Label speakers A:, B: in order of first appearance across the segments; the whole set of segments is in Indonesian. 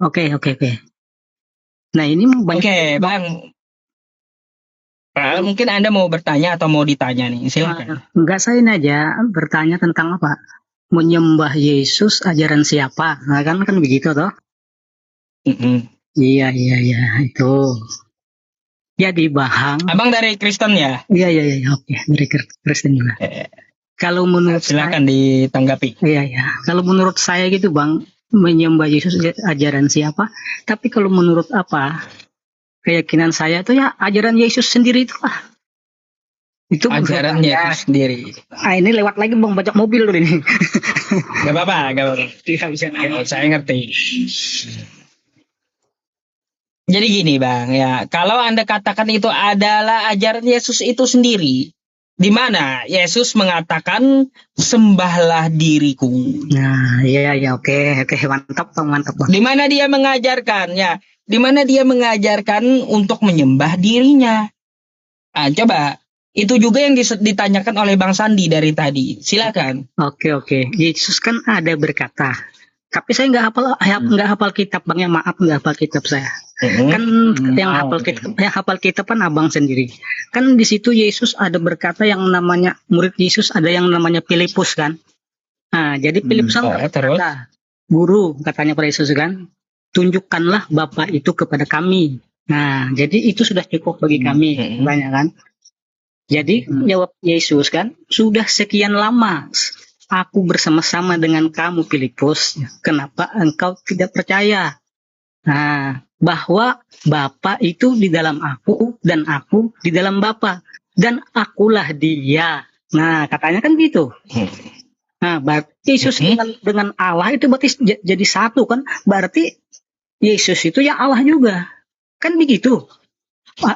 A: Oke, oke, oke. Nah, ini banyak.
B: Oke, Bang. Mungkin Anda mau bertanya atau mau ditanya nih, silakan.
A: Enggak, saya ini aja bertanya tentang apa? Menyembah Yesus ajaran siapa? Nah, kan begitu toh?
B: Mm-mm.
A: Iya, iya, iya, itu. Jadi Bahang,
B: Abang dari Kristen ya?
A: iya, iya, iya, oke, dari Kristen juga.
B: Eh,
A: Kalau menurut saya,
B: silakan ditanggapi.
A: iya, iya. Kalau menurut saya gitu, Bang, menyembah Yesus ajaran siapa? Tapi kalau menurut apa? Keyakinan saya tuh ya ajaran Yesus sendiri itu lah. Itu
B: Ajaran
A: menurut saya.
B: Yesus sendiri.
A: Ini lewat lagi Bang, bajak mobil dulu ini.
B: Gak apa-apa, gak apa-apa.
A: Tidak bisa.
B: Oh, saya ngerti. Jadi gini Bang, ya kalau Anda katakan itu adalah ajaran Yesus itu sendiri, di mana Yesus mengatakan sembahlah diriku.
A: Nah, iya, iya, oke, oke, mantap Bang, mantap Bang.
B: Di mana dia mengajarkan ya, di mana dia mengajarkan untuk menyembah dirinya. Ah, coba itu juga yang ditanyakan oleh Bang Sandi dari tadi. Silakan.
A: Oke, oke. Yesus kan ada berkata, tapi saya nggak hafal kitab Bang, ya maaf nggak hafal kitab saya. Kan yang hafal kitab kan Abang sendiri. Kan di situ Yesus ada berkata yang namanya murid Yesus ada yang namanya Filipus kan. Nah, jadi Filipus kan
B: terus?
A: berkata, Guru katanya pada Yesus kan, tunjukkanlah Bapa itu kepada kami. Nah, jadi itu sudah cukup bagi kami, banyak kan. Jadi jawab Yesus kan, sudah sekian lama aku bersama-sama dengan kamu Filipus, kenapa engkau tidak percaya? Nah, bahwa Bapa itu di dalam aku dan aku di dalam Bapa dan akulah dia. Nah, katanya kan gitu. Nah, berarti Yesus dengan Allah itu berarti jadi satu kan? Berarti Yesus itu ya Allah juga. Kan begitu.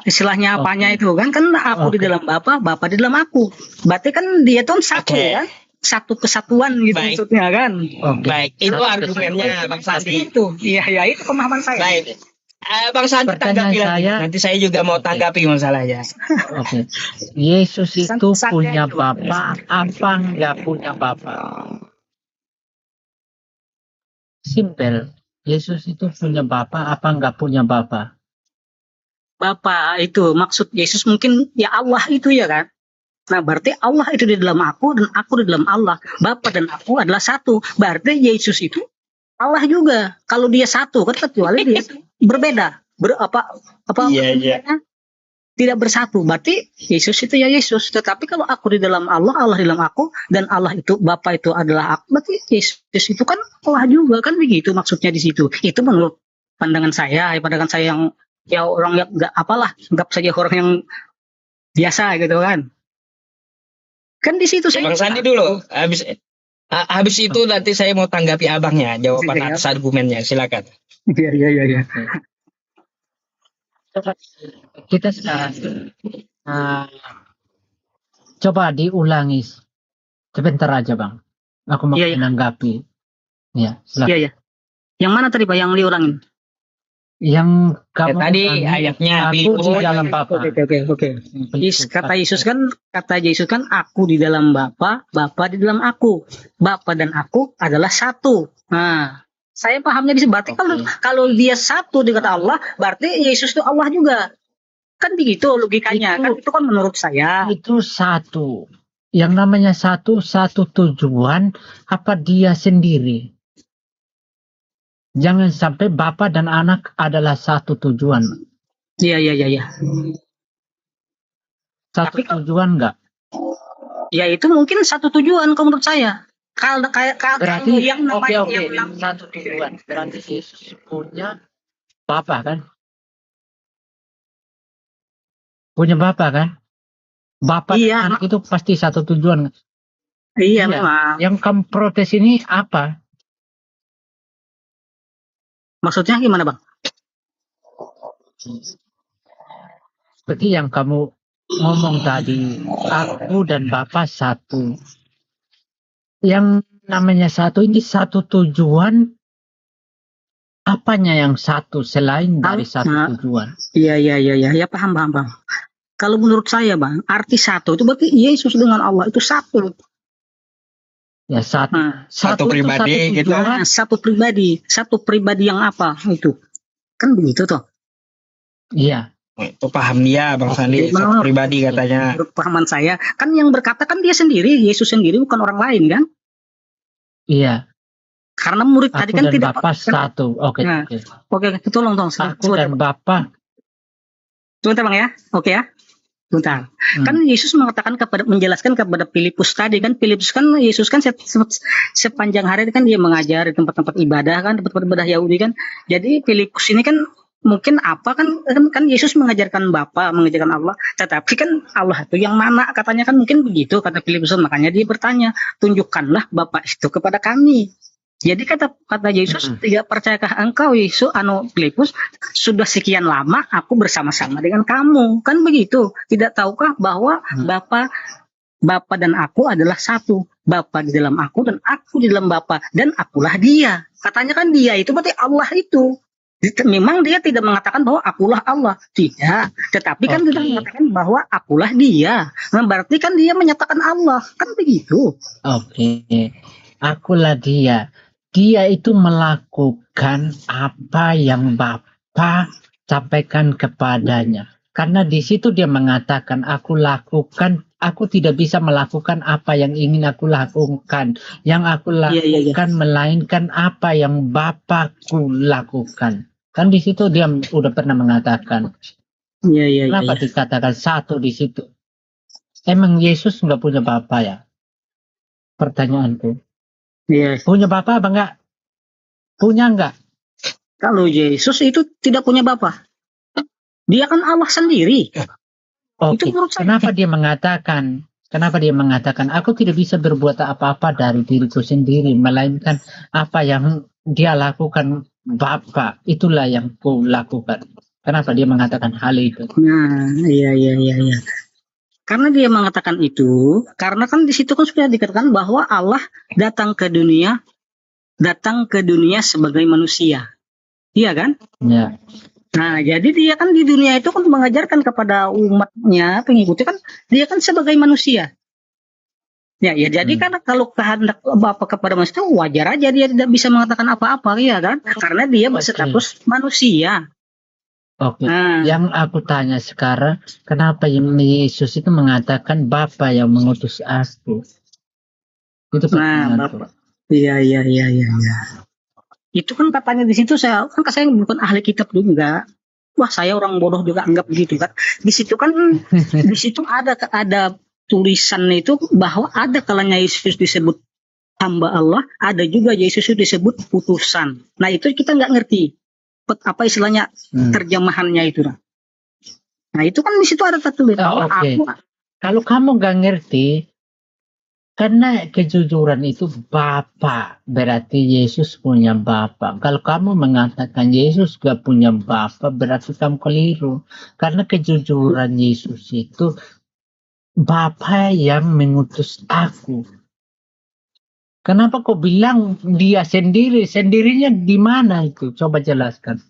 A: Istilahnya apanya itu kan aku di dalam Bapa, Bapa di dalam aku. Berarti kan dia tuh satu ya. Satu kesatuan gitu maksudnya kan.
B: Baik, itu argumennya Bang Sandi.
A: Itu. Iya, ya itu pemahaman saya.
B: Baik. Bang Sandi tanggapi lagi. Nanti saya juga mau tanggapi masalahnya.
C: Oke. Yesus itu punya Bapa apa nggak punya Bapa? Simpel. Yesus itu punya Bapa apa nggak punya Bapa?
A: Bapa itu maksud Yesus mungkin ya Allah itu ya kan. Nah, berarti Allah itu di dalam aku dan aku di dalam Allah. Bapa dan aku adalah satu. Berarti Yesus itu Allah juga. Kalau dia satu kan kecuali dia berbeda.
B: Iya.
A: Tidak bersatu. Berarti Yesus itu ya Yesus. Tetapi kalau aku di dalam Allah, Allah di dalam aku, dan Allah itu Bapa itu adalah aku, berarti Yesus itu kan Allah juga kan begitu maksudnya di situ. Itu menurut pandangan saya yang ya orang yang nggak apalah, anggap saja orang yang biasa gitu kan. Kan di situ saya.
B: Bang Sandi dulu. Habis itu nanti saya mau tanggapi abangnya jawaban atas argumennya. Silakan.
A: Iya.
C: Kita sekarang coba diulangi sebentar aja Bang. Aku mau menanggapi. Ya, silakan.
A: Iya. Yang mana tadi Pak yang diulangin?
C: Yang kamu
B: tadi ayatnya
C: aku di dalam Bapa.
A: Oke. Kata Yesus kan aku di dalam Bapa, Bapa di dalam aku. Bapa dan aku adalah satu. Nah, saya pahamnya di sini. Berarti kalau dia satu dengan Allah, berarti Yesus itu Allah juga. Kan begitu logikanya. Kan itu kan menurut saya.
C: Itu satu. Yang namanya satu tujuan apa dia sendiri. Jangan sampai Bapa dan anak adalah satu tujuan.
A: Iya.
C: Satu tujuan enggak?
A: Ya itu mungkin satu tujuan kalau menurut saya.
C: Berarti
A: yang namanya
C: satu tujuan. Berarti Yesus punya Bapa kan? Punya Bapa kan? Bapa dan anak itu pasti satu tujuan.
A: Iya. Memang.
C: Yang kamu protes ini apa?
A: Maksudnya gimana Bang?
C: Seperti yang kamu ngomong tadi, aku dan Bapa satu. Yang namanya satu ini satu tujuan, apanya yang satu selain dari satu tujuan?
A: Iya. Ya paham. Kalau menurut saya Bang, arti satu itu berarti Yesus dengan Allah itu satu.
C: Ya satu.
B: Satu pribadi gitu.
A: Nah, satu pribadi yang apa itu? Kan begitu toh.
C: Iya.
B: Itu paham dia Bang Sandi, satu pribadi katanya.
A: Menurut pahaman saya, kan yang berkata kan dia sendiri, Yesus sendiri, bukan orang lain kan?
C: Iya.
A: Karena murid
C: Aku
A: tadi kan
C: dan
A: tidak
C: Bapa satu. Oke.
A: Nah, oke, tolong.
C: Aku dan Bapa.
A: Sebentar Bang ya. Oke ya. Bentar. Kan Yesus menjelaskan kepada Filipus tadi kan, Filipus kan Yesus kan sepanjang hari kan dia mengajar di tempat-tempat ibadah kan, tempat-tempat ibadah Yahudi kan. Jadi Filipus ini kan mungkin apa kan Yesus mengajarkan Bapa, mengajarkan Allah, tetapi kan Allah itu yang mana katanya kan, mungkin begitu kata Filipus, makanya dia bertanya, tunjukkanlah Bapa itu kepada kami. Jadi kata Yesus, tidak percayakah engkau Yesus Filipus, sudah sekian lama aku bersama-sama dengan kamu, kan begitu? Tidak tahukah bahwa Bapa dan aku adalah satu, Bapa di dalam aku dan aku di dalam Bapa, dan akulah dia. Katanya kan dia itu berarti Allah itu. Memang dia tidak mengatakan bahwa akulah Allah, tidak. Tetapi kan dia mengatakan bahwa akulah dia. Nah, berarti kan dia menyatakan Allah, kan begitu?
C: Oke. Akulah dia. Dia itu melakukan apa yang Bapa sampaikan kepadanya. Karena di situ dia mengatakan, aku tidak bisa melakukan apa yang ingin aku lakukan. Yang aku lakukan melainkan apa yang Bapakku lakukan. Kan di situ dia udah pernah mengatakan. Kenapa dikatakan satu di situ? Emang Yesus nggak punya Bapa ya? Pertanyaanku. Punya Bapa apa enggak? Punya enggak?
A: Kalau Yesus itu tidak punya Bapa. Dia kan Allah sendiri.
C: Oke. Kenapa dia mengatakan, aku tidak bisa berbuat apa-apa dari diriku sendiri, melainkan apa yang dia lakukan Bapa, itulah yang ku lakukan. Kenapa dia mengatakan hal itu?
A: Nah, iya. Karena dia mengatakan itu, karena kan di situ kan sudah dikatakan bahwa Allah datang ke dunia sebagai manusia. Iya kan?
C: Ya.
A: Nah, jadi dia kan di dunia itu kan mengajarkan kepada umatnya, pengikutnya kan, dia kan sebagai manusia. Ya, jadi karena kalau kehendak Bapa kepada manusia, wajar aja dia tidak bisa mengatakan apa-apa, ya kan? Karena dia berstatus manusia.
C: Oke. Yang aku tanya sekarang, kenapa Yesus itu mengatakan Bapa yang mengutus aku? Itu
A: Bapak. Iya. Itu kan katanya di situ saya bukan ahli kitab juga. Wah, saya orang bodoh juga anggap begitu kan. Di situ kan di situ ada tulisan itu bahwa ada kalanya Yesus disebut hamba Allah, ada juga Yesus disebut putusan. Nah, itu kita nggak ngerti apa istilahnya terjemahannya itu. Nah, itu kan di situ ada tertulis.
C: Kalau kamu nggak ngerti, karena kejujuran itu Bapa, berarti Yesus punya Bapa. Kalau kamu mengatakan Yesus gak punya Bapa, berarti kamu keliru. Karena kejujuran Yesus itu Bapa yang mengutus aku. Kenapa kau bilang dia sendiri? Sendirinya di mana itu? Coba jelaskan.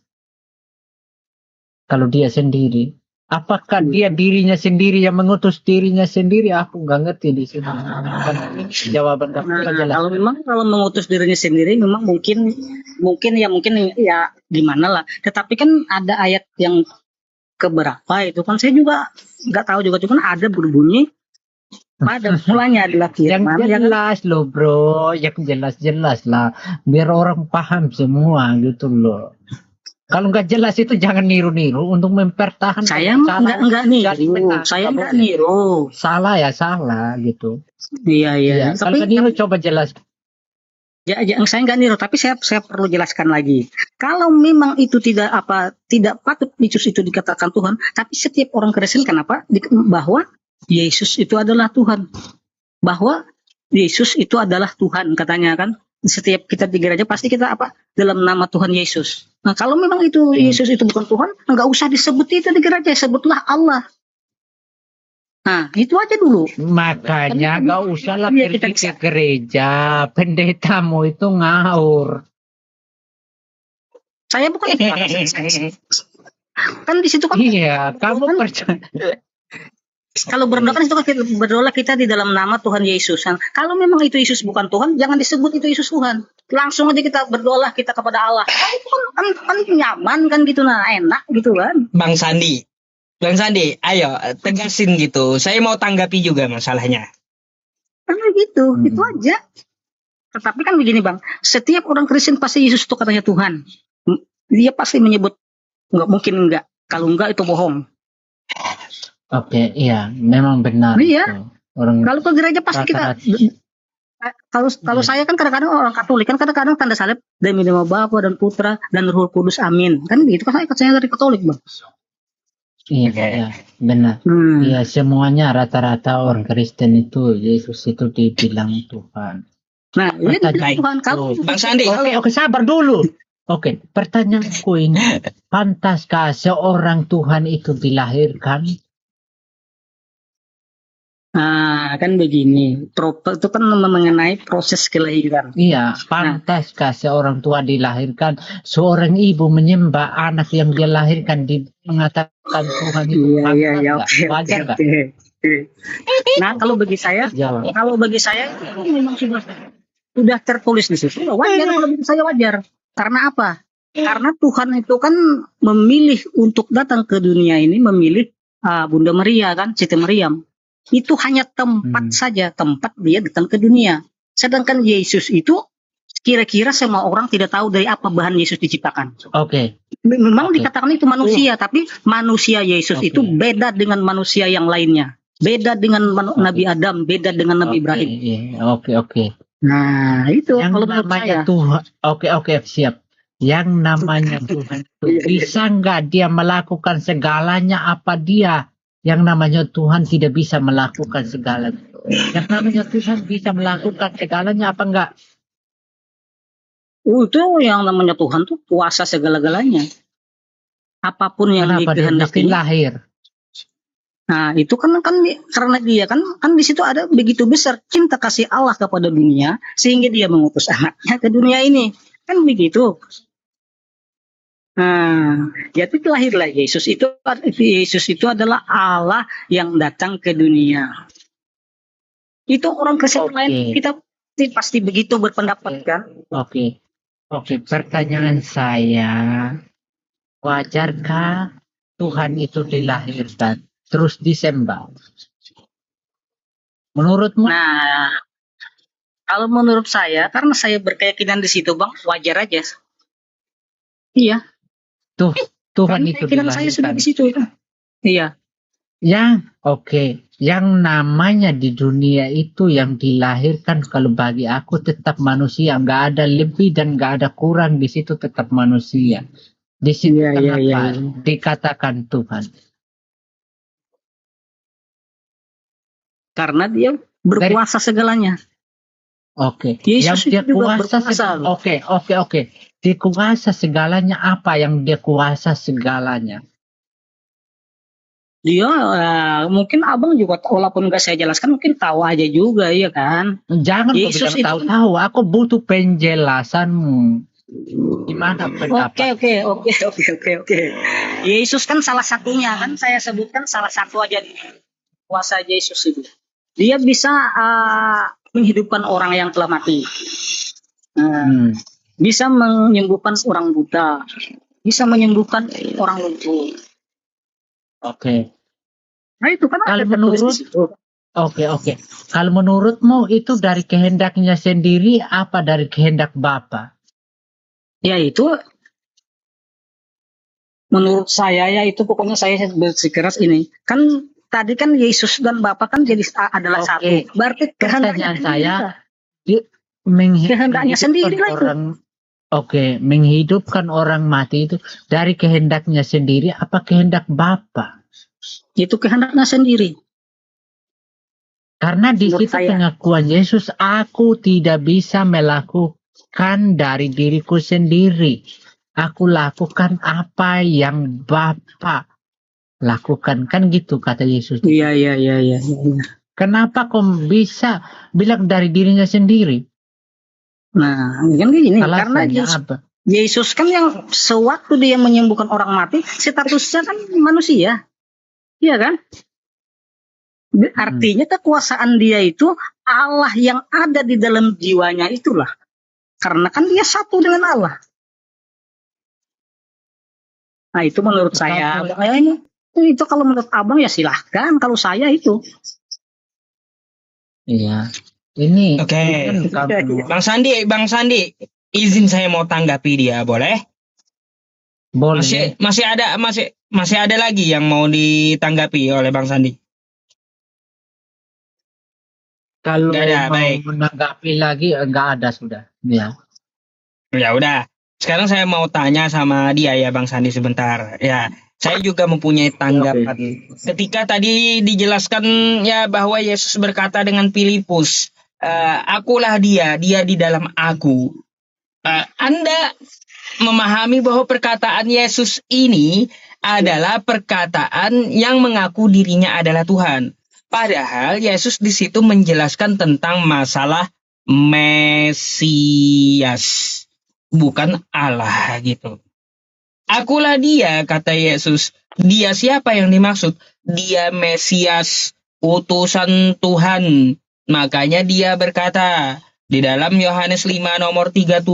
C: Kalau dia sendiri, apakah dia dirinya sendiri yang mengutus dirinya sendiri? Aku nggak ngerti di sini. Jawaban kamu jelas.
A: Kalau mengutus dirinya sendiri, memang mungkin ya gimana lah. Tetapi kan ada ayat yang keberapa itu kan saya juga nggak tahu juga, cuman ada berbunyi pada mulanya adalah firman
C: yang jelas loh bro, yang jelas lah biar orang paham semua gitu loh. Kalau nggak jelas itu jangan niru-niru untuk mempertahankan.
A: Saya nggak niru.
C: Salah ya salah gitu.
A: Iya.
C: Tapi niru coba jelas.
A: Ya, saya nggak niru, tapi saya perlu jelaskan lagi. Kalau memang itu tidak patut Yesus itu dikatakan Tuhan, tapi setiap orang Kristen kenapa bahwa Yesus itu adalah Tuhan, bahwa Yesus itu adalah Tuhan katanya kan. Setiap kita di gereja pasti kita dalam nama Tuhan Yesus. Nah, kalau memang itu Yesus itu bukan Tuhan, nggak usah disebut itu di gereja, sebutlah Allah. Nah, itu aja dulu.
C: Makanya nggak usah lah pergi ke gereja, pendetamu itu ngawur.
A: Saya bukan kan di situ kan.
C: Iya, kamu percaya.
A: Kalau berdoa kan itu kan kita berdoa kita di dalam nama Tuhan Yesus. Kan? Kalau memang itu Yesus bukan Tuhan, jangan disebut itu Yesus Tuhan. Langsung aja kita berdoa kita kepada Allah. Kan itu kan nyaman kan gitu, nah enak gitu kan.
B: Bang Sandi, ayo tegasin gitu. Saya mau tanggapi juga masalahnya.
A: Karena gitu, itu aja. Tetapi kan begini Bang, setiap orang Kristen pasti Yesus itu katanya Tuhan. Dia pasti menyebut, nggak mungkin enggak. Kalau enggak itu bohong.
C: Oke, iya, memang benar.
A: Iya.
C: Itu. Orang
A: kalau ke gereja pasti kita. Kalau saya kan kadang-kadang orang Katolik kan kadang-kadang tanda salib demi nama Bapa dan Putra dan Roh Kudus, amin. Kan gitu kan saya dari Katolik Bang.
C: Iya, iya, benar. Iya, semuanya rata-rata orang Kristen itu Yesus itu dibilang Tuhan.
A: Nah, ini Tuhan kalau
B: Bang Sandi.
C: Oke, sabar dulu. Oke, pertanyaanku ini, pantaskah seorang Tuhan itu dilahirkan?
A: Nah, kan begini, itu kan mengenai proses kelahiran.
C: Iya, pantaskah seorang Tuhan dilahirkan? Seorang ibu menyembah anak yang dia lahirkan, mengatakan Tuhan itu wajar nggak?
A: Nah, kalau bagi saya itu memang sudah tertulis di situ. Wajar kalau bagi saya wajar. Karena apa? Karena Tuhan itu kan memilih untuk datang ke dunia ini, memilih Bunda Maria kan, Siti Maryam. Itu hanya tempat saja, tempat dia datang ke dunia. Sedangkan Yesus itu kira-kira semua orang tidak tahu dari apa bahan Yesus diciptakan.
C: Oke.
A: Memang dikatakan itu manusia, tapi manusia Yesus itu beda dengan manusia yang lainnya. Beda dengan Nabi Adam, beda dengan Nabi Ibrahim.
C: Oke.
A: Nah, itu
C: yang
A: kalau
C: namanya Tuhan. Oke, siap. Yang namanya Tuhan itu bisa nggak dia melakukan segalanya apa dia? Yang namanya Tuhan tidak bisa melakukan segalanya. Yang namanya Tuhan bisa melakukan segalanya apa enggak?
A: Itu yang namanya Tuhan tuh kuasa segala-galanya. Apapun yang dikehendaki
C: lahir.
A: Nah, itu kan karena dia kan di situ ada begitu besar cinta kasih Allah kepada dunia sehingga dia mengutus anaknya ke dunia ini. Kan begitu. Nah, jadi lahirlah Yesus itu adalah Allah yang datang ke dunia. Itu orang Kristen lain kita pasti begitu berpendapat kan?
C: Oke, pertanyaan saya, wajarkah Tuhan itu dilahirkan terus disembah? Menurutmu?
A: Nah, kalau menurut saya, karena saya berkeyakinan di situ, Bang, wajar aja. Iya.
C: Tuhan itu dilahirkan.
A: Saya sudah di situ. Iya.
C: Yang namanya di dunia itu yang dilahirkan kalau bagi aku tetap manusia, nggak ada lebih dan nggak ada kurang, di situ tetap manusia. Di situ kenapa dikatakan Tuhan?
A: Karena dia berkuasa segalanya.
C: Oke.
A: Yesus
C: yang dia
A: juga
C: kuasa. Oke. Dia kuasa segalanya, apa yang dia kuasa segalanya?
A: Dia mungkin abang juga walaupun nggak saya jelaskan mungkin tahu aja juga ya kan.
C: Jangan Yesus bilang tahu. Aku butuh penjelasanmu. Gimana pendapat?
A: Oke. Yesus kan salah satunya kan, saya sebutkan salah satu aja kuasa Yesus itu. Dia bisa menghidupkan orang yang telah mati. Bisa menyembuhkan orang buta. Bisa menyembuhkan orang lumpuh.
C: Oke.
A: Nah itu kan
C: kalau menurut Oke. Kalau menurutmu itu dari kehendaknya sendiri apa dari kehendak Bapa?
A: Ya itu menurut saya ya itu pokoknya saya bersikeras ini. Kan tadi kan Yesus dan Bapa kan jadi adalah satu. Berarti
C: pertanyaan saya
A: kehendaknya sendiri
C: orang. Oke, menghidupkan orang mati itu dari kehendaknya sendiri apa kehendak Bapa?
A: Itu kehendaknya sendiri.
C: Karena di situ pengakuan Yesus, aku tidak bisa melakukan dari diriku sendiri. Aku lakukan apa yang Bapa lakukan, kan gitu kata Yesus.
A: Iya.
C: Kenapa kok bisa bilang dari dirinya sendiri?
A: Nah, kan gini, karena Yesus kan yang sewaktu dia menyembuhkan orang mati, statusnya kan manusia. Iya kan? Artinya kekuasaan dia itu Allah yang ada di dalam jiwanya itulah. Karena kan dia satu dengan Allah. Nah itu menurut saya. Itu kalau menurut abang ya silahkan. Kalau saya itu.
C: Iya. Ini
B: Oke.
C: kan kamu
B: Bang Sandi, izin saya mau tanggapi dia, boleh?
C: boleh.
B: Masih ada lagi yang mau ditanggapi oleh Bang Sandi.
C: Kalau
B: Nggak ada,
C: mau
B: baik.
C: menanggapi lagi enggak ada sudah. Ya.
B: Ya udah. Sekarang saya mau tanya sama dia ya Bang Sandi sebentar. Ya, saya juga mempunyai tanggapan. Ketika tadi dijelaskan ya bahwa Yesus berkata dengan Filipus, akulah dia di dalam aku. Anda memahami bahwa perkataan Yesus ini adalah perkataan yang mengaku dirinya adalah Tuhan. Padahal Yesus di situ menjelaskan tentang masalah Mesias, bukan Allah gitu. Akulah dia, kata Yesus. Dia siapa yang dimaksud? Dia Mesias, utusan Tuhan. Makanya dia berkata di dalam Yohanes 5 nomor 37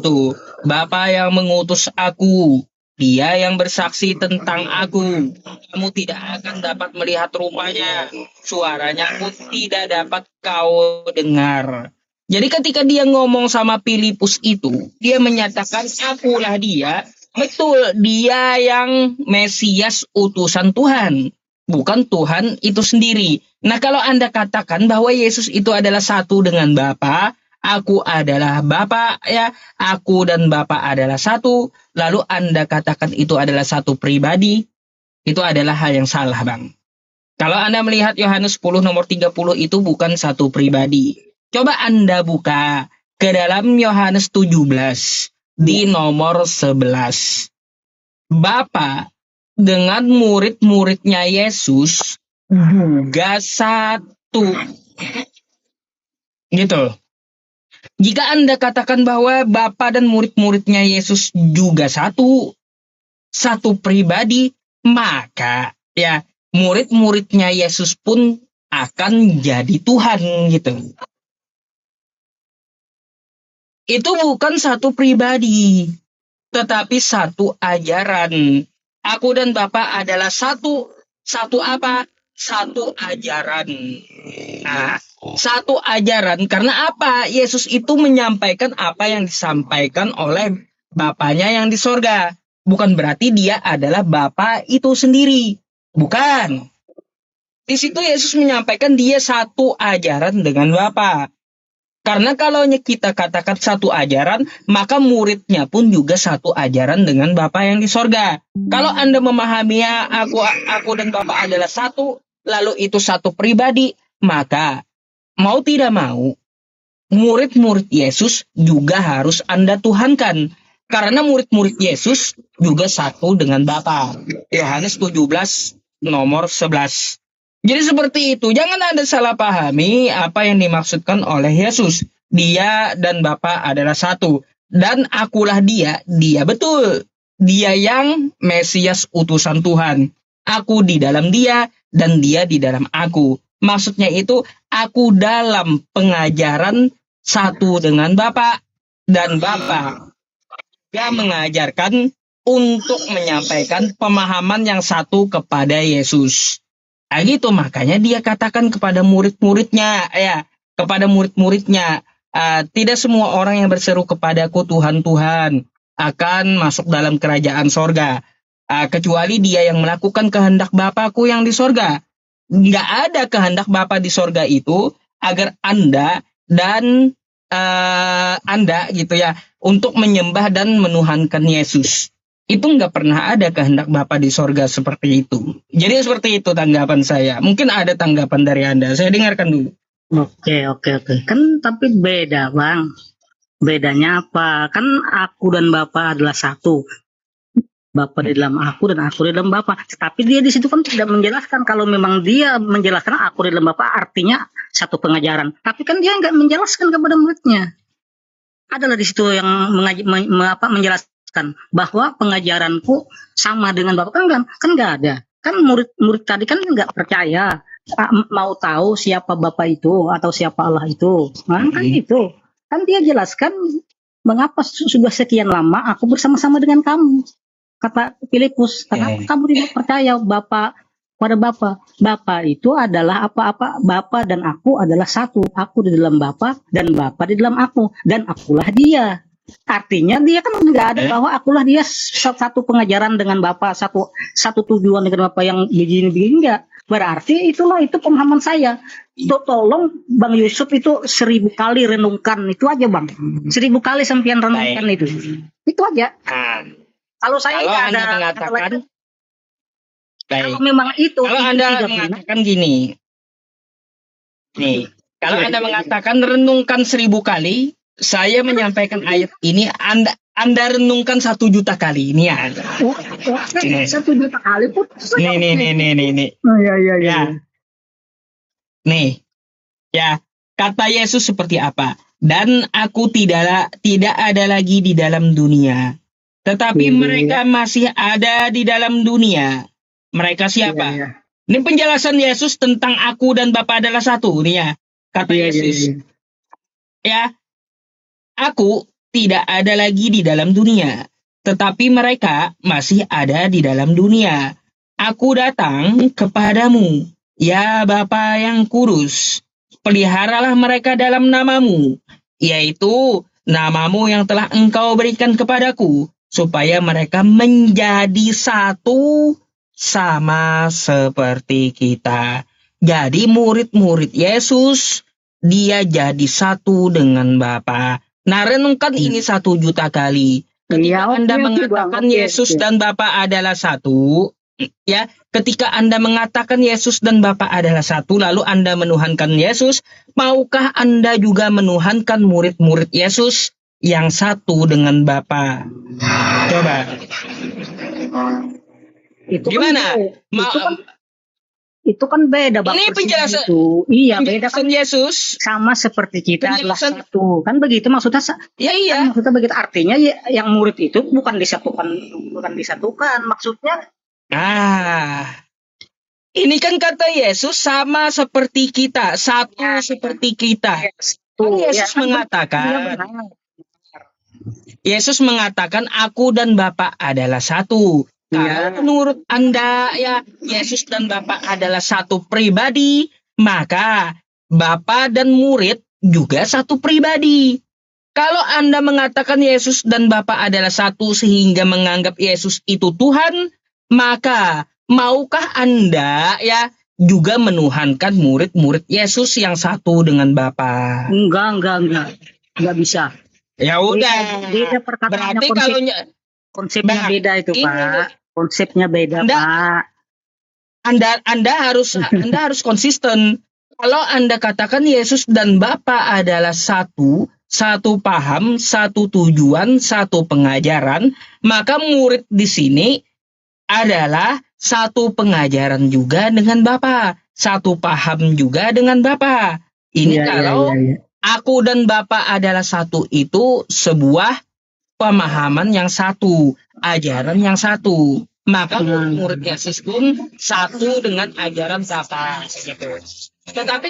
B: tuh, Bapa yang mengutus aku, dia yang bersaksi tentang aku. Kamu tidak akan dapat melihat rupanya, suaranya pun tidak dapat kau dengar. Jadi ketika dia ngomong sama Filipus itu, dia menyatakan akulah dia. Betul, dia yang Mesias utusan Tuhan. Bukan Tuhan itu sendiri. Nah kalau Anda katakan bahwa Yesus itu adalah satu dengan Bapa, aku adalah Bapa, ya, aku dan Bapa adalah satu, lalu Anda katakan itu adalah satu pribadi, itu adalah hal yang salah, Bang. Kalau Anda melihat Yohanes 10 nomor 30 itu bukan satu pribadi. Coba Anda buka ke dalam Yohanes 17 di nomor 11. Bapa dengan murid-muridnya Yesus juga satu. Gitu. Jika Anda katakan bahwa Bapa dan murid-muridnya Yesus juga satu pribadi, maka ya murid-muridnya Yesus pun akan jadi Tuhan gitu. Itu bukan satu pribadi, tetapi satu ajaran. Aku dan Bapa adalah satu apa? Satu ajaran. Nah, satu ajaran karena apa? Yesus itu menyampaikan apa yang disampaikan oleh Bapanya yang di sorga. Bukan berarti dia adalah Bapa itu sendiri. Bukan. Di situ Yesus menyampaikan dia satu ajaran dengan Bapa. Karena kalau kita katakan satu ajaran, maka muridnya pun juga satu ajaran dengan Bapa yang di sorga. Kalau Anda memahaminya, aku dan Bapa adalah satu, lalu itu satu pribadi, maka mau tidak mau, murid-murid Yesus juga harus Anda tuhankan. Karena murid-murid Yesus juga satu dengan Bapa. Yohanes 17 nomor 11. Jadi seperti itu, jangan Anda salah pahami apa yang dimaksudkan oleh Yesus. Dia dan Bapa adalah satu. Dan akulah dia betul. Dia yang Mesias utusan Tuhan. Aku di dalam dia dan dia di dalam aku. Maksudnya itu, aku dalam pengajaran satu dengan Bapa. Dan Bapa juga mengajarkan untuk menyampaikan pemahaman yang satu kepada Yesus. Nah gitu, makanya dia katakan kepada murid-muridnya, tidak semua orang yang berseru kepadaku Tuhan, Tuhan akan masuk dalam kerajaan sorga, kecuali dia yang melakukan kehendak Bapakku yang di sorga. Nggak ada kehendak Bapa di sorga itu agar Anda dan Anda gitu ya, untuk menyembah dan menuhankan Yesus. Itu nggak pernah ada kehendak Bapa di sorga seperti itu. Jadi seperti itu tanggapan saya. Mungkin ada tanggapan dari Anda. Saya dengarkan dulu.
A: Oke. Kan tapi beda, Bang. Bedanya apa? Kan aku dan Bapa adalah satu. Bapa di dalam aku dan aku di dalam Bapa. Tapi dia di situ kan tidak menjelaskan. Kalau memang dia menjelaskan aku di dalam Bapa, artinya satu pengajaran. Tapi kan dia nggak menjelaskan kepada muridnya. Adalah di situ yang menjelaskan bahwa pengajaranku sama dengan Bapak, kan nggak ada. Kan murid-murid tadi kan nggak percaya mau tahu siapa Bapa itu atau siapa Allah itu. Nah, kan itu. Kan dia jelaskan mengapa sudah sekian lama aku bersama-sama dengan kamu. Kata Filipus, kenapa kamu tidak percaya pada Bapa? Bapa itu adalah apa-apa. Bapa dan aku adalah satu. Aku di dalam Bapa dan Bapa di dalam aku. Dan akulah dia. Artinya dia kan nggak ada bahwa akulah dia satu pengajaran dengan Bapa, satu tujuan dengan Bapa yang begini-begini, enggak. Berarti itu pemahaman saya. Tolong Bang Yusuf itu 1000 kali renungkan itu aja Bang. 1000 kali sampean renungkan itu. Itu aja. Kalau saya
B: Kalau
A: nggak
B: Anda
A: ada
B: mengatakan,
A: kalau memang itu.
B: Kalau Anda mengatakan gini, nih, kalau Anda mengatakan renungkan 1000 kali, saya menyampaikan ayat ini, Anda renungkan 1 juta kali. Ini ya.
A: Oke, 1 juta kali pun.
B: Nih.
A: Oh, iya.
B: Ya. Nih, ya, kata Yesus seperti apa? Dan aku tidak ada lagi di dalam dunia, tetapi mereka masih ada di dalam dunia. Mereka siapa?
A: Iya.
B: Ini penjelasan Yesus tentang aku dan Bapa adalah satu. Nih ya, kata Yesus. Ya, aku tidak ada lagi di dalam dunia, tetapi mereka masih ada di dalam dunia. Aku datang kepadamu, ya Bapa yang kudus, peliharalah mereka dalam namamu, yaitu namamu yang telah engkau berikan kepadaku, supaya mereka menjadi satu sama seperti kita. Jadi murid-murid Yesus, dia jadi satu dengan Bapa. Nah, renungkan ini 1 juta kali. Ketika Anda mengatakan Yesus dan Bapa adalah satu, ya, ketika Anda mengatakan Yesus dan Bapa adalah satu, lalu Anda menuhankan Yesus, maukah Anda juga menuhankan murid-murid Yesus yang satu dengan Bapa? Coba.
A: Itu
B: gimana?
A: Itu kan beda Bang.
B: Ini penjelasan
A: itu. Iya, beda kan
B: Yesus
A: sama seperti kita adalah satu. Kan begitu maksudnya.
B: Ya iya.
A: Kan maksudnya begitu, artinya yang murid itu bukan disatukan maksudnya.
B: Ini kan kata Yesus sama seperti kita, satu seperti kita. Yesus mengatakan aku dan Bapa adalah satu. Kalau menurut Anda ya Yesus dan Bapa adalah satu pribadi, maka Bapa dan murid juga satu pribadi. Kalau Anda mengatakan Yesus dan Bapa adalah satu sehingga menganggap Yesus itu Tuhan, maka maukah Anda ya juga menuhankan murid-murid Yesus yang satu dengan Bapa?
A: Enggak bisa.
B: Ya udah.
A: Beda perkataannya.
B: Berarti kalau
A: konsepnya beda itu Pak. Konsepnya beda Pak.
B: Anda harus konsisten. Kalau Anda katakan Yesus dan Bapa adalah satu paham, satu tujuan, satu pengajaran, maka murid di sini adalah satu pengajaran juga dengan Bapa, satu paham juga dengan Bapa. Ini kalau aku dan Bapa adalah satu, itu sebuah pemahaman yang satu, ajaran yang satu. Maka murid Yesus pun satu dengan ajaran Bapa. Tetapi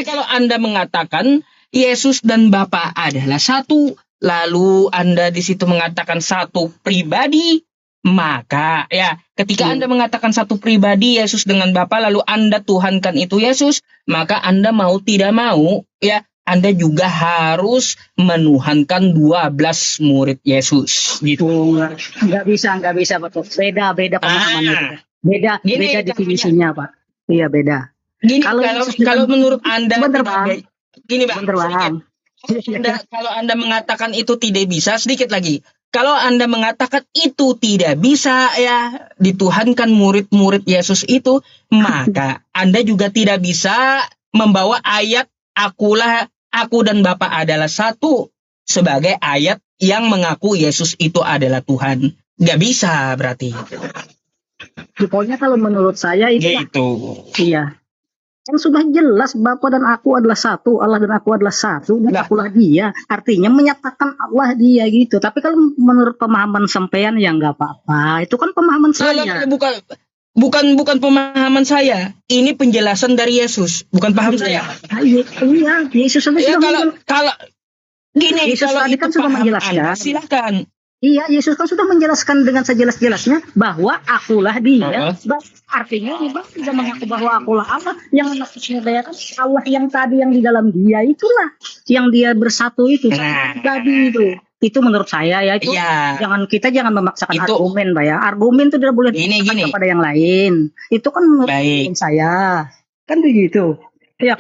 B: kalau Anda mengatakan Yesus dan Bapa adalah satu, lalu Anda di situ mengatakan satu pribadi, maka ya ketika Anda mengatakan satu pribadi Yesus dengan Bapa, lalu Anda tuhankan itu Yesus, maka Anda mau tidak mau ya Anda juga harus menuhankan 12 murid Yesus gitu.
A: Enggak bisa betul. Beda pemahamannya. Beda definisinya Pak. Iya beda.
B: Gini, kalau menurut Anda gini Bang. Kalau Anda mengatakan itu tidak bisa, sedikit lagi. Kalau Anda mengatakan itu tidak bisa ya dituhankan murid-murid Yesus itu, maka Anda juga tidak bisa membawa ayat aku dan Bapa adalah satu sebagai ayat yang mengaku Yesus itu adalah Tuhan. Nggak bisa berarti.
A: Pokoknya kalau menurut saya itu. Iya. Kan sudah jelas Bapa dan aku adalah satu, Allah dan aku adalah satu, dan akulah dia. Artinya menyatakan Allah dia gitu. Tapi kalau menurut pemahaman sampean ya nggak apa-apa. Itu kan pemahaman saya.
B: bukan pemahaman saya. Ini penjelasan dari Yesus, bukan paham saya.
A: Iya, Yesus saja
B: Ya
A: sudah
B: kalau gini,
A: Yesus
B: kalau
A: tadi
B: itu
A: kan sudah
B: paham
A: menjelaskan.
B: Anda, silakan.
A: Iya, Yesus kan sudah menjelaskan dengan sejelas-jelasnya bahwa akulah dia. Artinya dia tidak mengaku bahwa akulah Allah. Yang maksudnya dia kan Allah yang tadi yang di dalam dia itulah yang dia bersatu itu. Tadi itu menurut saya ya itu.
B: Iya.
A: Kita jangan memaksakan
B: Itu-
A: argumen, Pak ya. Argumen itu tidak boleh
B: Gini.
A: kepada yang lain. Itu kan menurut
B: Baik.
A: saya. Kan begitu. Ya,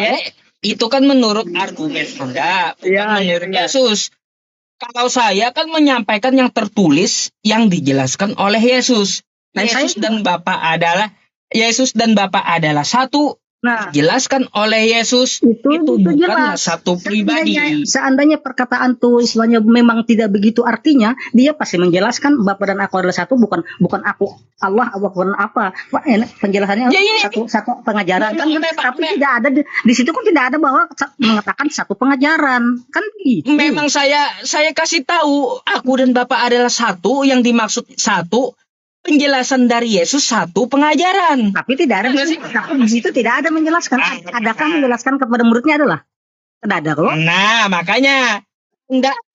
B: itu kan menurut argumen Anda, bukan menurut Yesus. Kalau saya kan menyampaikan yang tertulis, yang dijelaskan oleh Yesus. Yesus dan Bapa adalah satu. Dijelaskan oleh Yesus itu bukanlah satu pribadi.
A: Seandainya perkataan itu istilahnya memang tidak begitu artinya, dia pasti menjelaskan Bapa dan aku adalah satu, bukan aku Allah, bukan apa. Penjelasannya satu pengajaran kan, tapi tidak ada di situ kan tidak ada bahwa mengatakan satu pengajaran kan gitu.
B: Memang saya kasih tahu aku dan Bapa adalah satu, yang dimaksud satu. Penjelasan dari Yesus satu pengajaran.
A: Tapi tidak ada di situ tidak ada menjelaskan. Adakah menjelaskan kepada muridnya adalah? Tidak ada kok.
B: Nah, makanya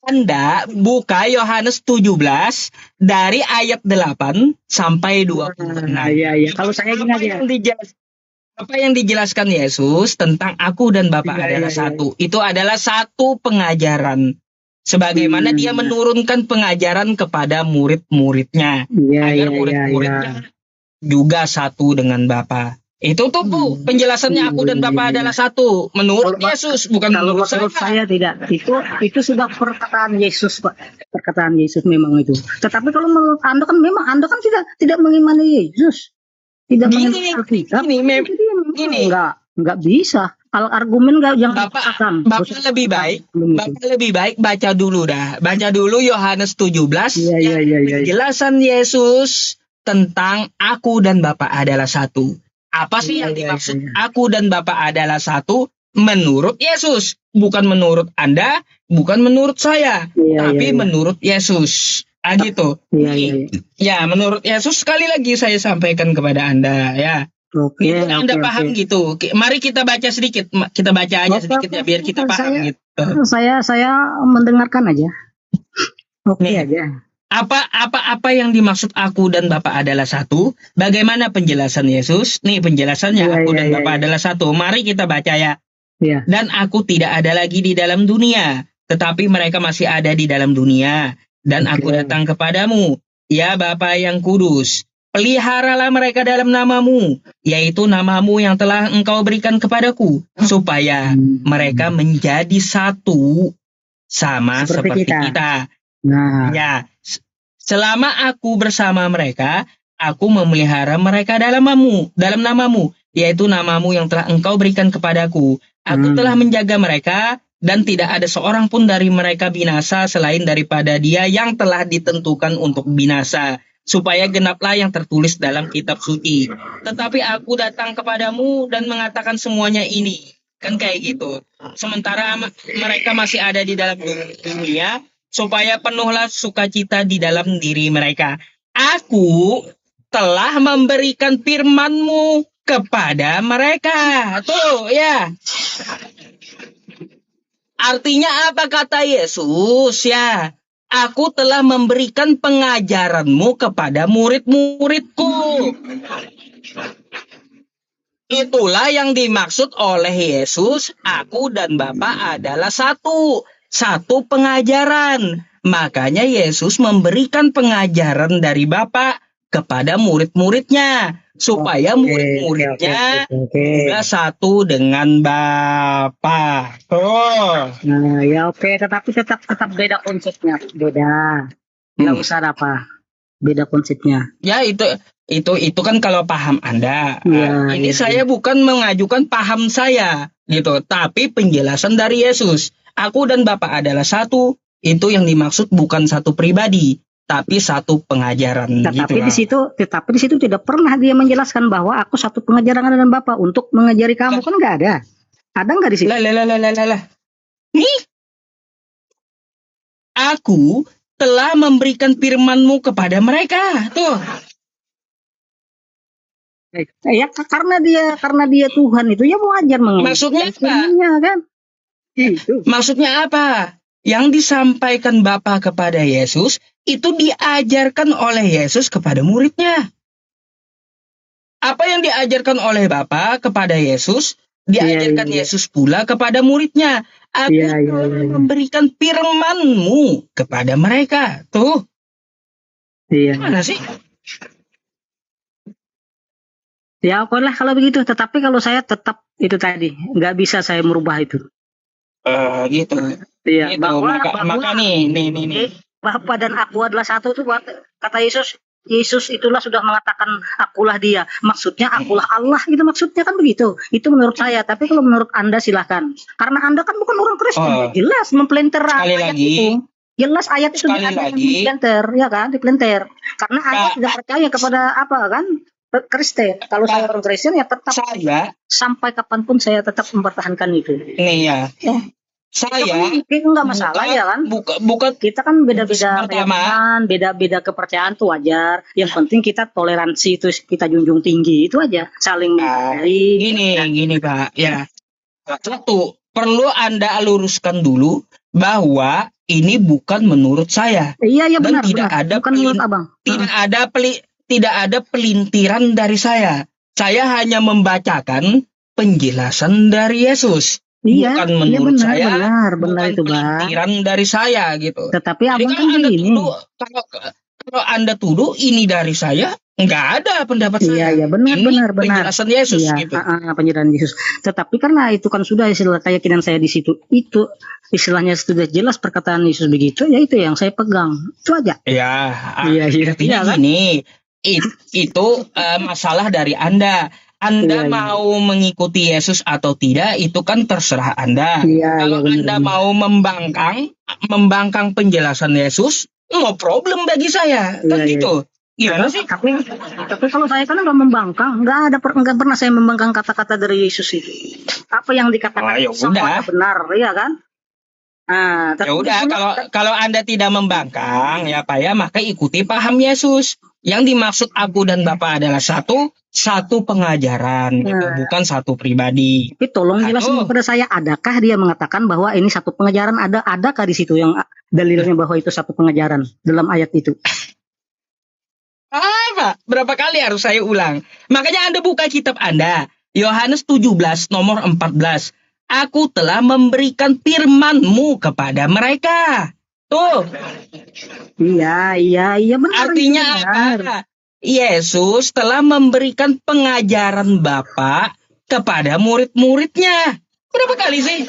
B: Anda buka Yohanes 17 dari ayat 8 sampai 20.
A: Iya. Kalau saya gini aja.
B: Apa yang dijelaskan Yesus tentang aku dan Bapa adalah satu. Itu adalah satu pengajaran. Sebagaimana dia menurunkan pengajaran kepada murid-muridnya. Agar murid-muridnya juga satu dengan Bapa. Itu tuh Bu, penjelasannya aku dan Bapa adalah satu. Menurut Yesus, bukan menurut
A: saya tidak. Itu sudah perkataan Yesus, Pak. Perkataan Yesus memang itu. Tetapi kalau menurut Anda kan memang Anda kan tidak mengimani Yesus. Tidak mengimani Alkitab. Ini enggak bisa. Kalau argumen yang
B: Bapak lebih baik baca dulu dah. Baca dulu Yohanes 17 penjelasan Yesus tentang aku dan Bapa adalah satu. Apa sih yang dimaksud aku dan Bapa adalah satu menurut Yesus, bukan menurut Anda, bukan menurut saya, tapi menurut Yesus. Gitu. Ya, menurut Yesus sekali lagi saya sampaikan kepada Anda ya. Anda paham gitu. Mari kita baca sedikit. Kita baca aja sedikit ya biar kita paham gitu.
A: Saya mendengarkan aja. Aja.
B: Apa yang dimaksud aku dan Bapa adalah satu? Bagaimana penjelasan Yesus? Nih penjelasannya aku dan Bapa adalah satu. Mari kita baca ya. Dan aku tidak ada lagi di dalam dunia, tetapi mereka masih ada di dalam dunia. Dan aku datang kepadamu, ya Bapa yang kudus. Peliharalah mereka dalam namamu, yaitu namamu yang telah engkau berikan kepadaku, supaya mereka menjadi satu sama seperti kita. Ya, selama aku bersama mereka, aku memelihara mereka dalam namamu, yaitu namamu yang telah engkau berikan kepadaku. Aku telah menjaga mereka, dan tidak ada seorang pun dari mereka binasa selain daripada dia yang telah ditentukan untuk binasa. Supaya genaplah yang tertulis dalam kitab suci. Tetapi aku datang kepadamu dan mengatakan semuanya ini. Kan kayak gitu. Sementara mereka masih ada di dalam dunia, supaya penuhlah sukacita di dalam diri mereka. Aku telah memberikan firman-Mu kepada mereka. Tuh ya. Artinya apa kata Yesus ya? Aku telah memberikan pengajaran-Mu kepada murid-muridku. Itulah yang dimaksud oleh Yesus, aku dan Bapa adalah satu. Satu pengajaran. Makanya Yesus memberikan pengajaran dari Bapa kepada murid-muridnya. Supaya murid-muridnya juga satu dengan Bapa.
A: Nah, ya tetapi tetap beda konsepnya, beda. Nggak usah apa, beda konsepnya.
B: Ya itu kan kalau paham Anda. Ini saya bukan mengajukan paham saya, gitu, tapi penjelasan dari Yesus. Aku dan Bapa adalah satu. Itu yang dimaksud bukan satu pribadi, tapi satu pengajaran.
A: Tetapi di situ tidak pernah dia menjelaskan bahwa aku satu pengajaran dengan Bapa untuk mengajari kamu, kan nggak ada. Ada nggak di situ?
B: Nih, aku telah memberikan firman-Mu kepada mereka. Tuh.
A: Ya karena dia Tuhan itu ya wajar
B: Maksudnya apa?
A: firman-Nya kan. Itu.
B: Maksudnya apa? Yang disampaikan Bapa kepada Yesus itu diajarkan oleh Yesus kepada muridnya. Apa yang diajarkan oleh Bapa kepada Yesus, diajarkan Yesus pula kepada muridnya. Aku memberikan firman-Mu kepada mereka. Tuh. Gimana sih?
A: Ya oke lah kalau begitu. Tetapi kalau saya tetap itu tadi, nggak bisa saya merubah itu.
B: Gitu.
A: Iya.
B: Gitu. Maka nih.
A: Bapa dan aku adalah satu tuh kata Yesus. Yesus itulah sudah mengatakan akulah dia. Maksudnya akulah Allah gitu, maksudnya kan begitu. Itu menurut saya. Tapi kalau menurut Anda silahkan. Karena Anda kan bukan orang Kristen. Jelas mempelenter ayat itu. Jelas ayat itu dipelenter, ya kan? Dipelenter. Karena Anda tidak percaya kepada apa kan? Kristen. Kalau saya orang Kristen ya tetap sampai kapanpun saya tetap mempertahankan itu.
B: Iya. Saya
A: enggak masalah ya kan, bukan kita kan beda-beda keyakinan, beda-beda kepercayaan tuh wajar. Yang penting kita toleransi itu kita junjung tinggi, itu aja, saling menghargai.
B: Gini Pak, ya. Satu, perlu Anda luruskan dulu bahwa ini bukan menurut saya.
A: Iya benar.
B: Dan tidak ada
A: bukan menurut Abang.
B: Tidak ada pelintiran dari saya. Saya hanya membacakan penjelasan dari Yesus. Bukan menurut saya,
A: benar itu
B: pelintiran dari saya gitu.
A: Tetapi Abang kan
B: ini. Kalau Anda tuduh ini dari saya, nggak ada pendapat saya.
A: Iya benar.
B: Penjelasan Yesus gitu.
A: Penjelasan Yesus. Tetapi karena itu kan sudah istilah keyakinan saya di situ, itu istilahnya sudah jelas perkataan Yesus begitu, ya itu yang saya pegang. Itu aja.
B: Iya. Artinya gini, itu masalah dari Anda. Anda mau mengikuti Yesus atau tidak itu kan terserah Anda. Kalau Anda mau membangkang penjelasan Yesus, no problem bagi saya. Kan gitu. Gimana sih?
A: Tapi kalau saya kan nggak membangkang, nggak pernah saya membangkang kata-kata dari Yesus itu. Apa yang dikatakan semuanya benar, ya kan?
B: Ya udah, kalau Anda tidak membangkang, ya Pak ya, maka ikuti paham Yesus. Yang dimaksud aku dan Bapak adalah satu pengajaran, gitu, bukan satu pribadi.
A: Tapi tolong jelasin kepada saya, adakah dia mengatakan bahwa ini satu pengajaran? Adakah di situ yang dalilnya bahwa itu satu pengajaran dalam ayat itu?
B: Apa? Berapa kali harus saya ulang? Makanya Anda buka kitab Anda, Yohanes 17 nomor 14. Aku telah memberikan firman-Mu kepada mereka. Tuh.
A: Iya benar.
B: Artinya apa? Yesus telah memberikan pengajaran Bapa kepada murid-muridnya. Berapa kali sih?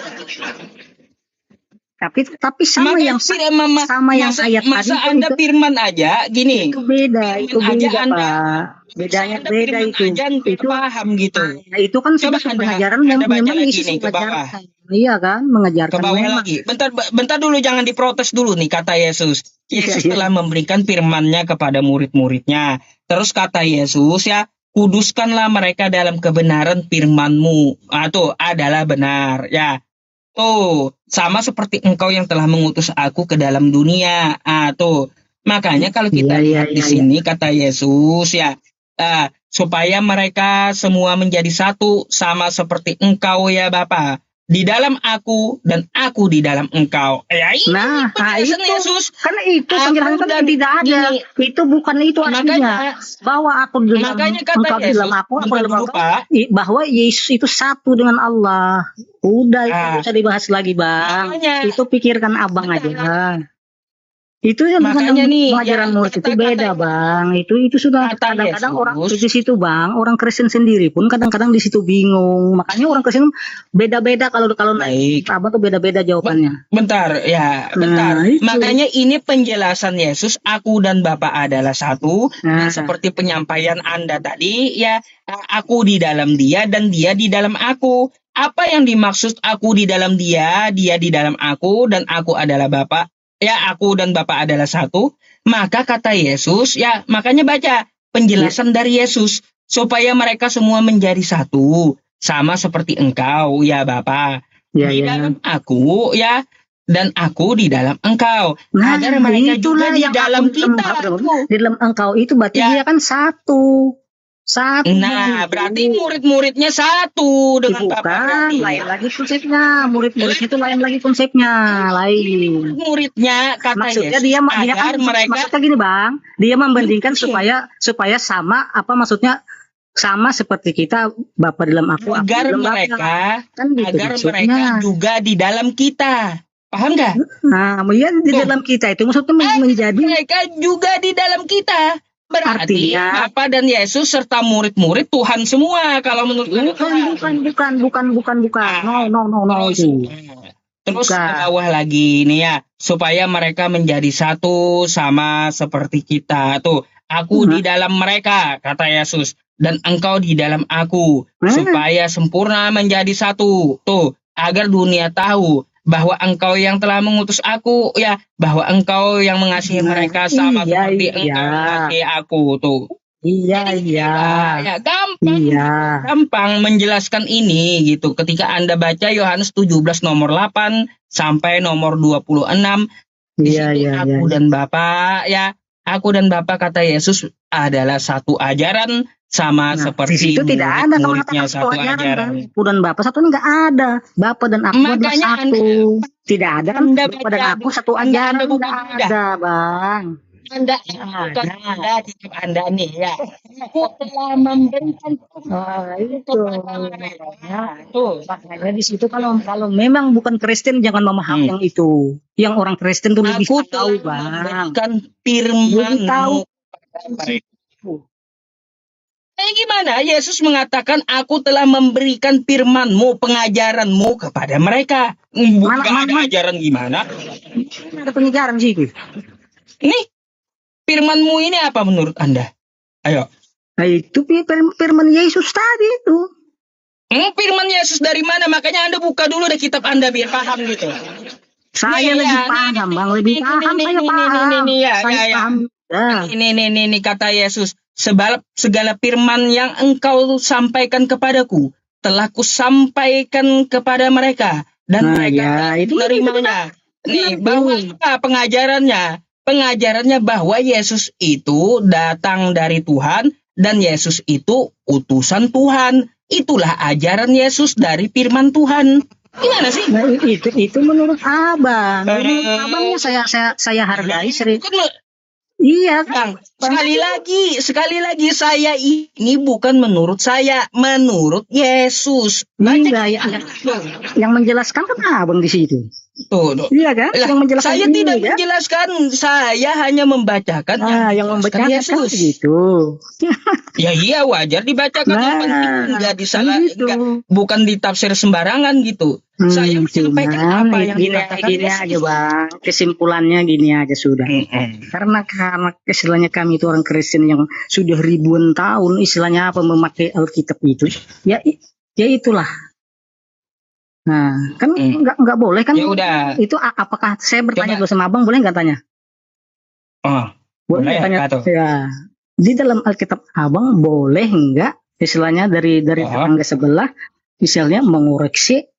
A: Tapi sama yang ayat
B: masa
A: tadi
B: Anda firman aja gini.
A: Itu beda Pak. Bedanya beda itu.
B: Itu paham gitu.
A: Nah, itu kan sudah pengajaran yang memang
B: Yesus mengajarkan.
A: Iya kan, mengajarkan.
B: Ke bawah lagi. Bentar dulu, jangan diprotes dulu nih kata Yesus. Yesus telah memberikan firman-Nya kepada murid-muridnya. Terus kata Yesus ya, kuduskanlah mereka dalam kebenaran firman-Mu. Tuh adalah benar ya. Tuh, sama seperti Engkau yang telah mengutus aku ke dalam dunia. Tuh. Makanya kalau kita lihat di sini kata Yesus ya, supaya mereka semua menjadi satu sama seperti Engkau ya Bapa. Di dalam aku dan aku di dalam Engkau.
A: Itu Yesus. Karena itu penjelasan kan tidak ada. Itu bukan itu aslinya. Bahwa aku di dalam Engkau di dalam aku dalam Engkau. Bahwa Yesus itu satu dengan Allah. Udah itu bisa dibahas lagi Bang. Itu pikirkan Abang aja. Itu yang
B: makanya nih
A: pengajaran murid itu beda Bang. Itu sudah kadang-kadang orang di situ Bang, orang Kristen sendiri pun kadang-kadang di situ bingung. Makanya orang Kristen beda-beda kalau naik Abang tuh beda-beda jawabannya.
B: Bentar. Makanya ini penjelasan Yesus, aku dan Bapa adalah satu. Dan seperti penyampaian Anda tadi ya, aku di dalam Dia dan Dia di dalam aku. Apa yang dimaksud aku di dalam Dia di dalam aku dan aku adalah Bapa? Ya, aku dan Bapa adalah satu. Maka kata Yesus, ya makanya baca penjelasan dari Yesus. Supaya mereka semua menjadi satu. Sama seperti Engkau, ya Bapa. Di dalam aku, ya. Dan aku di dalam Engkau. Agar mereka juga di dalam kita.
A: Di dalam Engkau itu berarti dia kan satu. Satu
B: Nah,
A: Bang,
B: berarti
A: itu.
B: murid-muridnya satu dengan Bapak
A: Bukan,
B: berarti.
A: lain lagi konsepnya. Murid-murid itu lain lagi konsepnya, lain.
B: Murid-muridnya kata
A: Maksudnya
B: Yesus
A: dia kan
B: agar mereka
A: maksudnya gini Bang, dia membandingkan supaya sama apa maksudnya sama seperti kita Bapak dalam aku
B: agar
A: dalam Bapak.
B: mereka
A: Kan gitu
B: agar
A: maksudnya.
B: mereka juga di dalam kita. Paham nggak?
A: Nah, ya di
B: Tuh.
A: dalam kita itu maksudnya menjadi
B: Mereka juga di dalam kita. Berarti
A: artinya
B: Bapa dan Yesus serta murid-murid Tuhan semua kalau menurut
A: bukan. No itu.
B: Terus
A: Bukan.
B: ke bawah lagi nih ya, supaya mereka menjadi satu sama seperti kita. Tuh, aku di dalam mereka, kata Yesus, dan engkau di dalam aku, supaya sempurna menjadi satu. Tuh, agar dunia tahu bahwa engkau yang telah mengutus aku, ya, bahwa engkau yang mengasihi mereka sama seperti engkau mengasihi aku. Tuh.
A: Iya.
B: Ya, gampang.
A: Iya.
B: Gampang menjelaskan ini gitu. Ketika Anda baca Yohanes 17 nomor 8 sampai nomor 26, di situ aku dan Bapa, ya, aku dan Bapa kata Yesus adalah satu ajaran sama seperti
A: di situ tidak ada
B: murid-muridnya satu ajaran.
A: Aku dan Bapak satu enggak ada. Bapak dan aku adalah satu. Tidak ada kan Bapak dan aku satu ajaran enggak ada, Bang.
B: Anda nih ya. Aku telah memberikan
A: itu. Makanya di situ kalau memang bukan Kristen jangan memahami yang itu. Yang orang Kristen tuh lebih tahu, Bang.
B: Kan firman
A: tahu.
B: Gimana? Yesus mengatakan aku telah memberikan firman-Mu, pengajaran-Mu kepada mereka. Bukan ajaran gimana?
A: Ada pengajaran sih itu.
B: Ini firman-Mu ini apa menurut Anda? Ayo.
A: Nah, itu firman Yesus tadi itu.
B: Firman Yesus dari mana? Makanya Anda buka dulu deh kitab Anda biar paham gitu.
A: Saya lebih paham, Bang. Lebih paham, saya paham. Saya paham.
B: Ini kata Yesus. Sebab segala firman yang engkau sampaikan kepadaku telah kusampaikan kepada mereka dan mereka menerimanya. Nih, bahwa apa pengajarannya? Pengajarannya bahwa Yesus itu datang dari Tuhan dan Yesus itu utusan Tuhan. Itulah ajaran Yesus dari firman Tuhan. Gimana sih?
A: Nah, itu menurut Abang. Menurut Abangnya saya hargai serius. Iya,
B: Bang. Sekali lagi saya ini bukan menurut saya, menurut Yesus.
A: Yang menjelaskan kan Abang di situ.
B: Tuh.
A: Iya kan? Yang menjelaskan
B: saya tidak menjelaskan, saya hanya membacakan.
A: Yang membacakan
B: Yesus
A: gitu.
B: Ya iya wajar dibacakan, enggak disalah, bukan ditafsir sembarangan gitu. Saya menyampaikan apa yang dikatakan
A: gini aja, Bang. Kesimpulannya gini aja sudah. Karena istilahnya kami itu orang Kristen yang sudah ribuan tahun, istilahnya apa memakai Alkitab itu. Ya itulah. Nah, kan nggak boleh kan?
B: Ya udah.
A: Itu apakah saya bertanya dulu sama Abang, boleh nggak tanya? Boleh tanya. Ya. Di dalam Alkitab Abang boleh nggak istilahnya dari tetangga sebelah, misalnya mengoreksi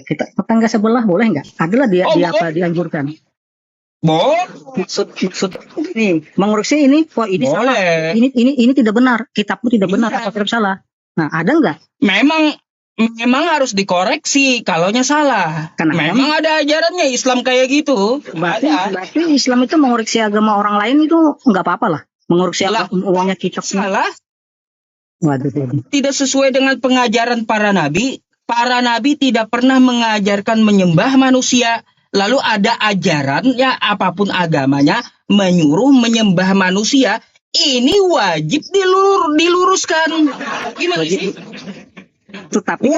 A: kita tetangga sebelah boleh nggak? Adalah dia apa dianjurkan? Maksud ini mengoreksi ini, kok ini salah, ini tidak benar, kitabmu tidak benar, apa kitab salah. Nah, ada nggak?
B: Memang harus dikoreksi kalaunya salah. Memang ada ajarannya Islam kayak gitu.
A: Berarti Islam itu mengoreksi agama orang lain itu nggak apa-apa lah. Mengoreksi uangnya kitab
B: salah.
A: Waduh.
B: Tidak sesuai dengan pengajaran para nabi. Para nabi tidak pernah mengajarkan menyembah manusia. Lalu ada ajaran ya apapun agamanya menyuruh menyembah manusia. Ini wajib diluruskan. Gimana sih?
A: Tetapi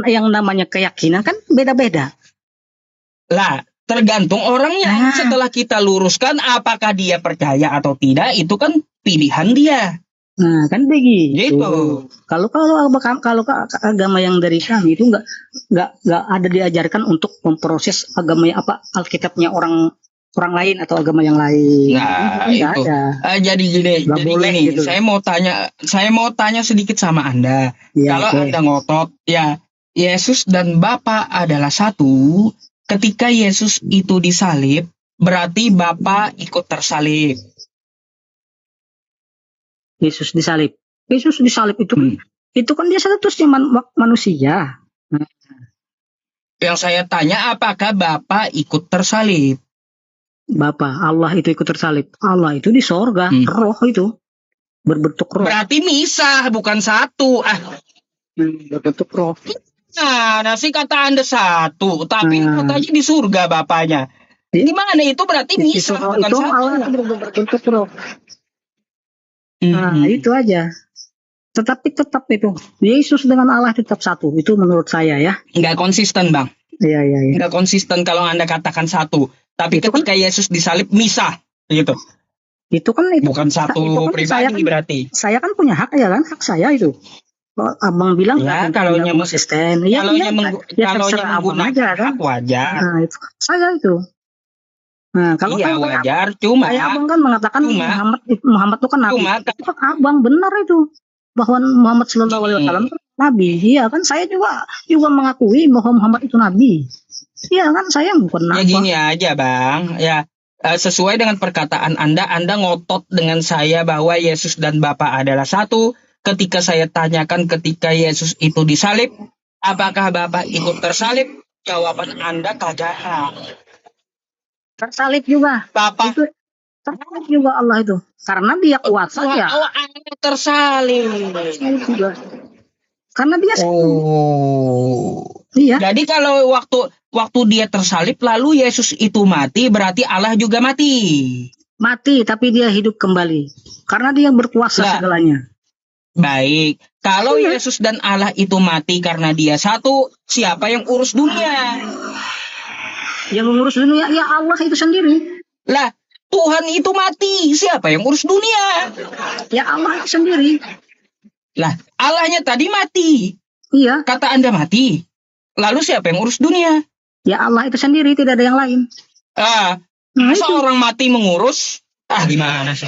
A: yang namanya keyakinan kan beda-beda.
B: Lah, tergantung orangnya. Setelah kita luruskan apakah dia percaya atau tidak, itu kan pilihan dia.
A: Nah, kan begitu. Kalau agama yang dari kami itu nggak ada diajarkan untuk memproses agamanya apa Alkitabnya orang lain atau agama yang lain.
B: Nah, itu. Jadi gini, gitu. Saya mau tanya sedikit sama Anda. Ya, kalau Anda ngotot, ya Yesus dan Bapa adalah satu. Ketika Yesus itu disalib, berarti Bapa ikut tersalib.
A: Yesus disalib. Yesus disalib itu kan dia statusnya manusia. Nah,
B: Yang saya tanya, apakah Bapak ikut tersalib?
A: Bapa Allah itu ikut tersalib. Allah itu di sorga, roh itu berbentuk roh.
B: Berarti misah, bukan satu.
A: Berbentuk roh.
B: Nah, sih kata Anda satu, tapi katanya di surga Bapaknya. Gimana itu berarti misah, bukan
A: itu
B: satu.
A: Allah itu berbentuk roh. Nah, itu aja. Tetapi tetap itu Yesus dengan Allah tetap satu. Itu menurut saya ya.
B: Nggak konsisten, Bang.
A: Iya.
B: Nggak konsisten kalau Anda katakan satu. Tapi itu ketika Yesus disalib misah, gitu.
A: Itu kan
B: bukan satu pribadi berarti.
A: Saya kan punya hak ya kan, hak saya itu. Abang bilang
B: ya, kalau
A: konsisten.
B: Kalau menggunakan
A: aja, kan?
B: hak wajar.
A: Nah, itu saya itu. Nah, kalau
B: wajar, cuma
A: abang kan mengatakan Muhammad itu kan nabi. Itu kan abang benar itu. Bahwa Muhammad sallallahu alaihi wasallam itu nabi. Iya kan, saya juga mengakui bahwa Muhammad itu nabi. Iya kan, saya bukan nabi.
B: Ya gini aja, Bang. Ya, sesuai dengan perkataan Anda ngotot dengan saya bahwa Yesus dan Bapa adalah satu. Ketika saya tanyakan ketika Yesus itu disalib, apakah Bapak ikut tersalib? Jawaban Anda kagak.
A: Tersalib juga.
B: Bapak
A: itu tersalib juga Allah itu. Karena dia kuasa ya.
B: Allah tersalib
A: juga. Karena dia Iya.
B: Jadi kalau waktu dia tersalib lalu Yesus itu mati, berarti Allah juga mati.
A: Mati, tapi dia hidup kembali. Karena dia berkuasa segalanya.
B: Baik, kalau Yesus dan Allah itu mati karena dia satu, siapa yang urus dunia?
A: Yang mengurus dunia, ya Allah itu sendiri.
B: Lah, Tuhan itu mati, siapa yang urus dunia?
A: Ya Allah itu sendiri.
B: Lah, Allahnya tadi mati.
A: Iya.
B: Kata Anda mati. Lalu siapa yang urus dunia?
A: Ya Allah itu sendiri, tidak ada yang lain.
B: Masa orang mati mengurus? Gimana sih?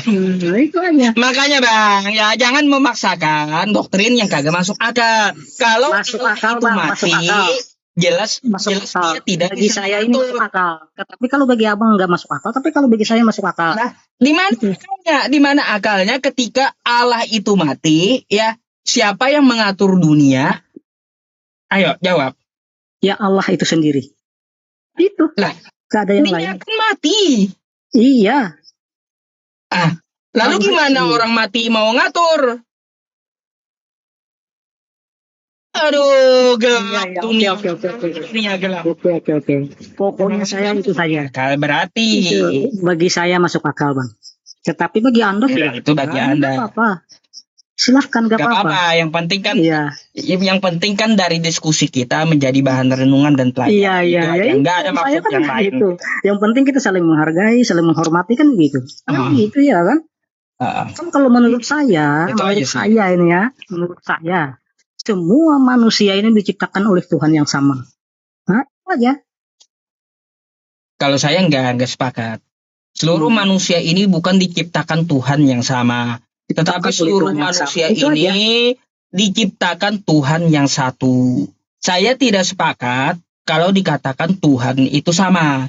A: Itu aja.
B: Makanya Bang, ya jangan memaksakan doktrin yang kagak masuk akal. Kalau
A: masuk akal,
B: itu mati, jelas
A: akal.
B: Dia tidak
A: bagi saya ini masuk akal. Tapi kalau bagi abang nggak masuk akal, tapi kalau bagi saya masuk akal.
B: Nah, di mana akalnya ketika Allah itu mati, ya siapa yang mengatur dunia? Ayo jawab.
A: Ya Allah itu sendiri. Itu.
B: Lah,
A: gak ada yang lain.
B: Kan mati.
A: Iya.
B: Lalu gimana orang mati mau ngatur? Aduh, gelap dunia. Dunia gelap.
A: Oke. Pokoknya saya itu saja.
B: Berarti
A: bagi saya masuk akal, Bang. Tetapi bagi Anda
B: itu bagi Anda.
A: Apa? Silahkan, gak apa-apa.
B: Yang penting kan, yang penting kan dari diskusi kita menjadi bahan renungan dan pelajaran.
A: Iya.
B: Enggak ada maksud yang lain.
A: Itu. Yang penting kita saling menghargai, saling menghormati kan gitu. Gitu ya kan. Kan kalau menurut saya, menurut saya, semua manusia ini diciptakan oleh Tuhan yang sama. Nah, itu aja.
B: Kalau saya enggak sepakat. Seluruh manusia ini bukan diciptakan Tuhan yang sama. Tetapi seluruh manusia ini diciptakan Tuhan yang satu. Saya tidak sepakat kalau dikatakan Tuhan itu sama.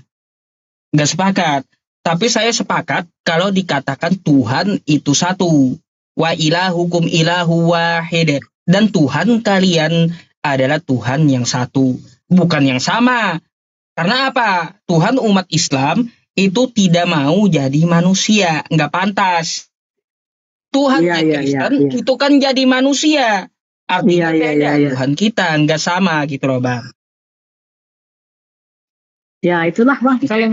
B: Nggak sepakat. Tapi saya sepakat kalau dikatakan Tuhan itu satu. Wa ilahukum ilahu wahid. Dan Tuhan kalian adalah Tuhan yang satu. Bukan yang sama. Karena apa? Tuhan umat Islam itu tidak mau jadi manusia. Nggak pantas. Tuhan Kristen itu kan jadi manusia. Artinya Tuhan kita nggak sama gitu loh Bang.
A: Ya itulah Bang. Kalau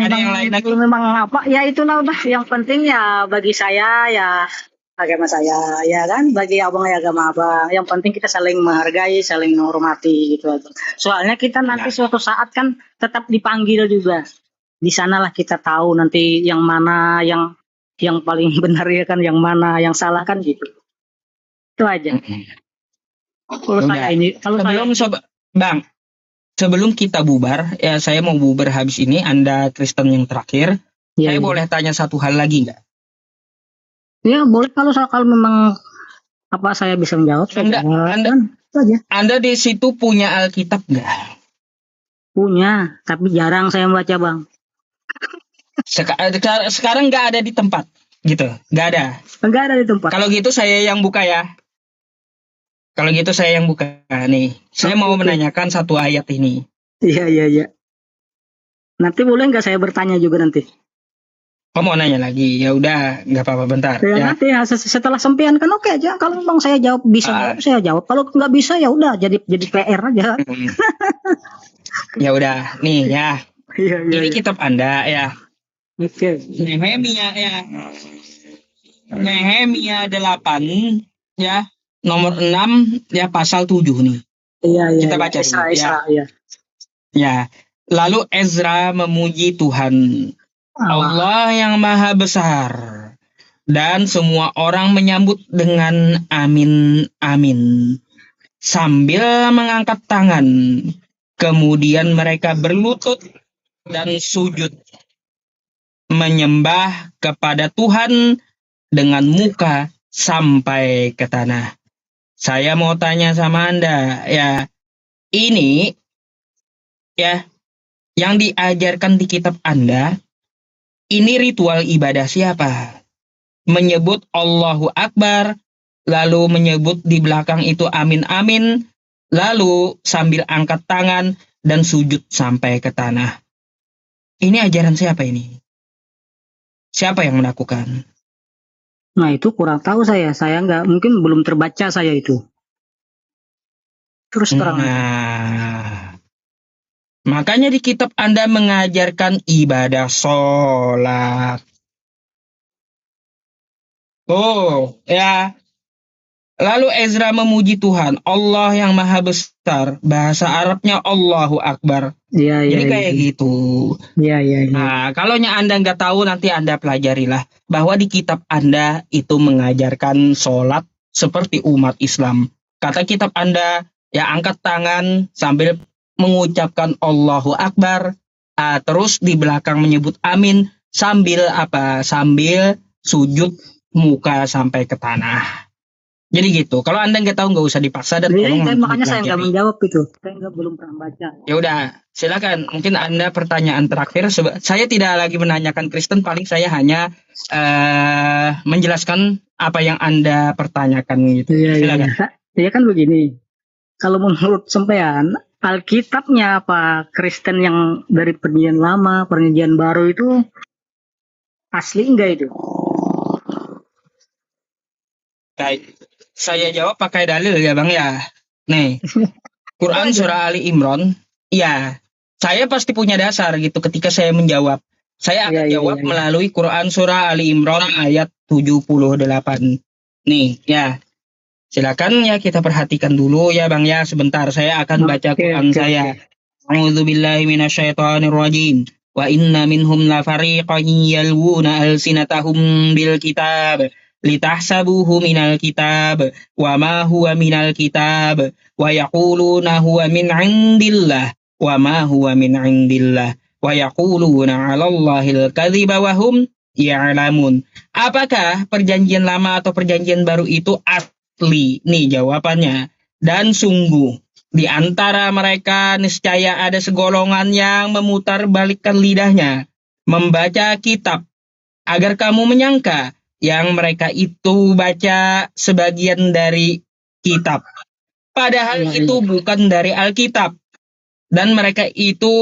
B: memang
A: apa ya itulah udah. Yang penting ya bagi saya ya agama saya ya kan. Bagi abang ya agama abang. Yang penting kita saling menghargai, saling menghormati gitu aja. Soalnya kita nanti suatu saat kan tetap dipanggil juga. Di sanalah kita tahu nanti yang mana yang paling benar ya kan, yang mana yang salah kan gitu. Itu aja.
B: Bang, sebelum kita bubar, ya saya mau bubar habis ini. Anda Kristen yang terakhir, saya boleh tanya satu hal lagi nggak?
A: Ya boleh kalau memang apa saya bisa menjawab.
B: Anda di situ punya Alkitab nggak?
A: Punya, tapi jarang saya membaca Bang.
B: Sekarang nggak ada di tempat. gitu. Nggak ada.
A: Enggak ada di tempat.
B: Kalau gitu saya yang buka ya. Kalau gitu saya yang buka nih. Saya mau menanyakan satu ayat ini.
A: Iya. Nanti boleh nggak saya bertanya juga nanti?
B: Oh, mau nanya lagi? Ya udah, nggak apa-apa, bentar.
A: Ya, nanti ya, setelah sampean kan oke aja. Kalau memang saya jawab bisa jawab, saya jawab. Kalau nggak bisa ya udah jadi PR aja.
B: Ya udah, nih ya. Ini kitab Anda ya.
A: Oke.
B: Nehemia ya. Nehemia 8 ya. Nomor 6 ya, pasal 7 nih.
A: Iya.
B: Kita baca
A: Isra,
B: dulu ya.
A: Iya.
B: Ya. Lalu Ezra memuji Tuhan, Allah yang maha besar, dan semua orang menyambut dengan amin, amin, sambil mengangkat tangan. Kemudian mereka berlutut dan sujud, menyembah kepada Tuhan dengan muka sampai ke tanah. Saya mau tanya sama Anda, ya, ini ya yang diajarkan di kitab Anda, ini ritual ibadah siapa? Menyebut Allahu Akbar, lalu menyebut di belakang itu amin amin, lalu sambil angkat tangan dan sujud sampai ke tanah. Ini ajaran siapa ini? Siapa yang melakukan?
A: Nah itu kurang tahu saya nggak, mungkin belum terbaca saya itu. Terus terang.
B: Nah, makanya di kitab Anda mengajarkan ibadah sholat. Oh, ya. Lalu Ezra memuji Tuhan, Allah yang maha besar. Bahasa Arabnya Allahu Akbar.
A: Iya.
B: Jadi kayak gitu.
A: Iya.
B: Nah, kalau Anda nggak tahu, nanti Anda pelajarilah. Bahwa di kitab Anda itu mengajarkan sholat seperti umat Islam. Kata kitab Anda, ya angkat tangan sambil mengucapkan Allahu Akbar. Terus di belakang menyebut amin. Sambil apa? Sambil sujud muka sampai ke tanah. Jadi gitu. Kalau Anda nggak tahu, nggak usah dipaksa dan
A: makanya saya nggak menjawab itu. Saya belum pernah baca.
B: Ya udah, silakan. Mungkin Anda pertanyaan terakhir. Saya tidak lagi menanyakan Kristen, paling saya hanya menjelaskan apa yang Anda pertanyakan gitu. Silakan.
A: Iya kan begini. Kalau menurut sampean, Alkitabnya apa Kristen yang dari Perjanjian Lama, Perjanjian Baru itu asli enggak itu?
B: Baik. Saya jawab pakai dalil ya Bang ya. Nih, Quran surah Ali Imran. Ya, saya pasti punya dasar gitu ketika saya menjawab. Saya akan jawab melalui Quran surah Ali Imran ayat 78. Nih, ya. Silakan ya kita perhatikan dulu ya Bang ya. Sebentar saya akan baca Quran saya. A'udzubillahi minasyaitonirrajim. Wa inna minhum lafariqan yalwuna alsinatahum bil kitab. Litahsabuhu minal kitab wa ma huwa minal kitab wa yaquluna huwa min indillah wa ma huwa min indillah wa yaquluna 'alallahil kadziba wa hum ya'lamun. Apakah perjanjian lama atau perjanjian baru itu asli? Nih jawabannya. Dan sungguh di antara mereka niscaya ada segolongan yang memutarbalikkan lidahnya membaca kitab agar kamu menyangka yang mereka itu baca sebagian dari kitab. Padahal itu bukan dari Alkitab. Dan mereka itu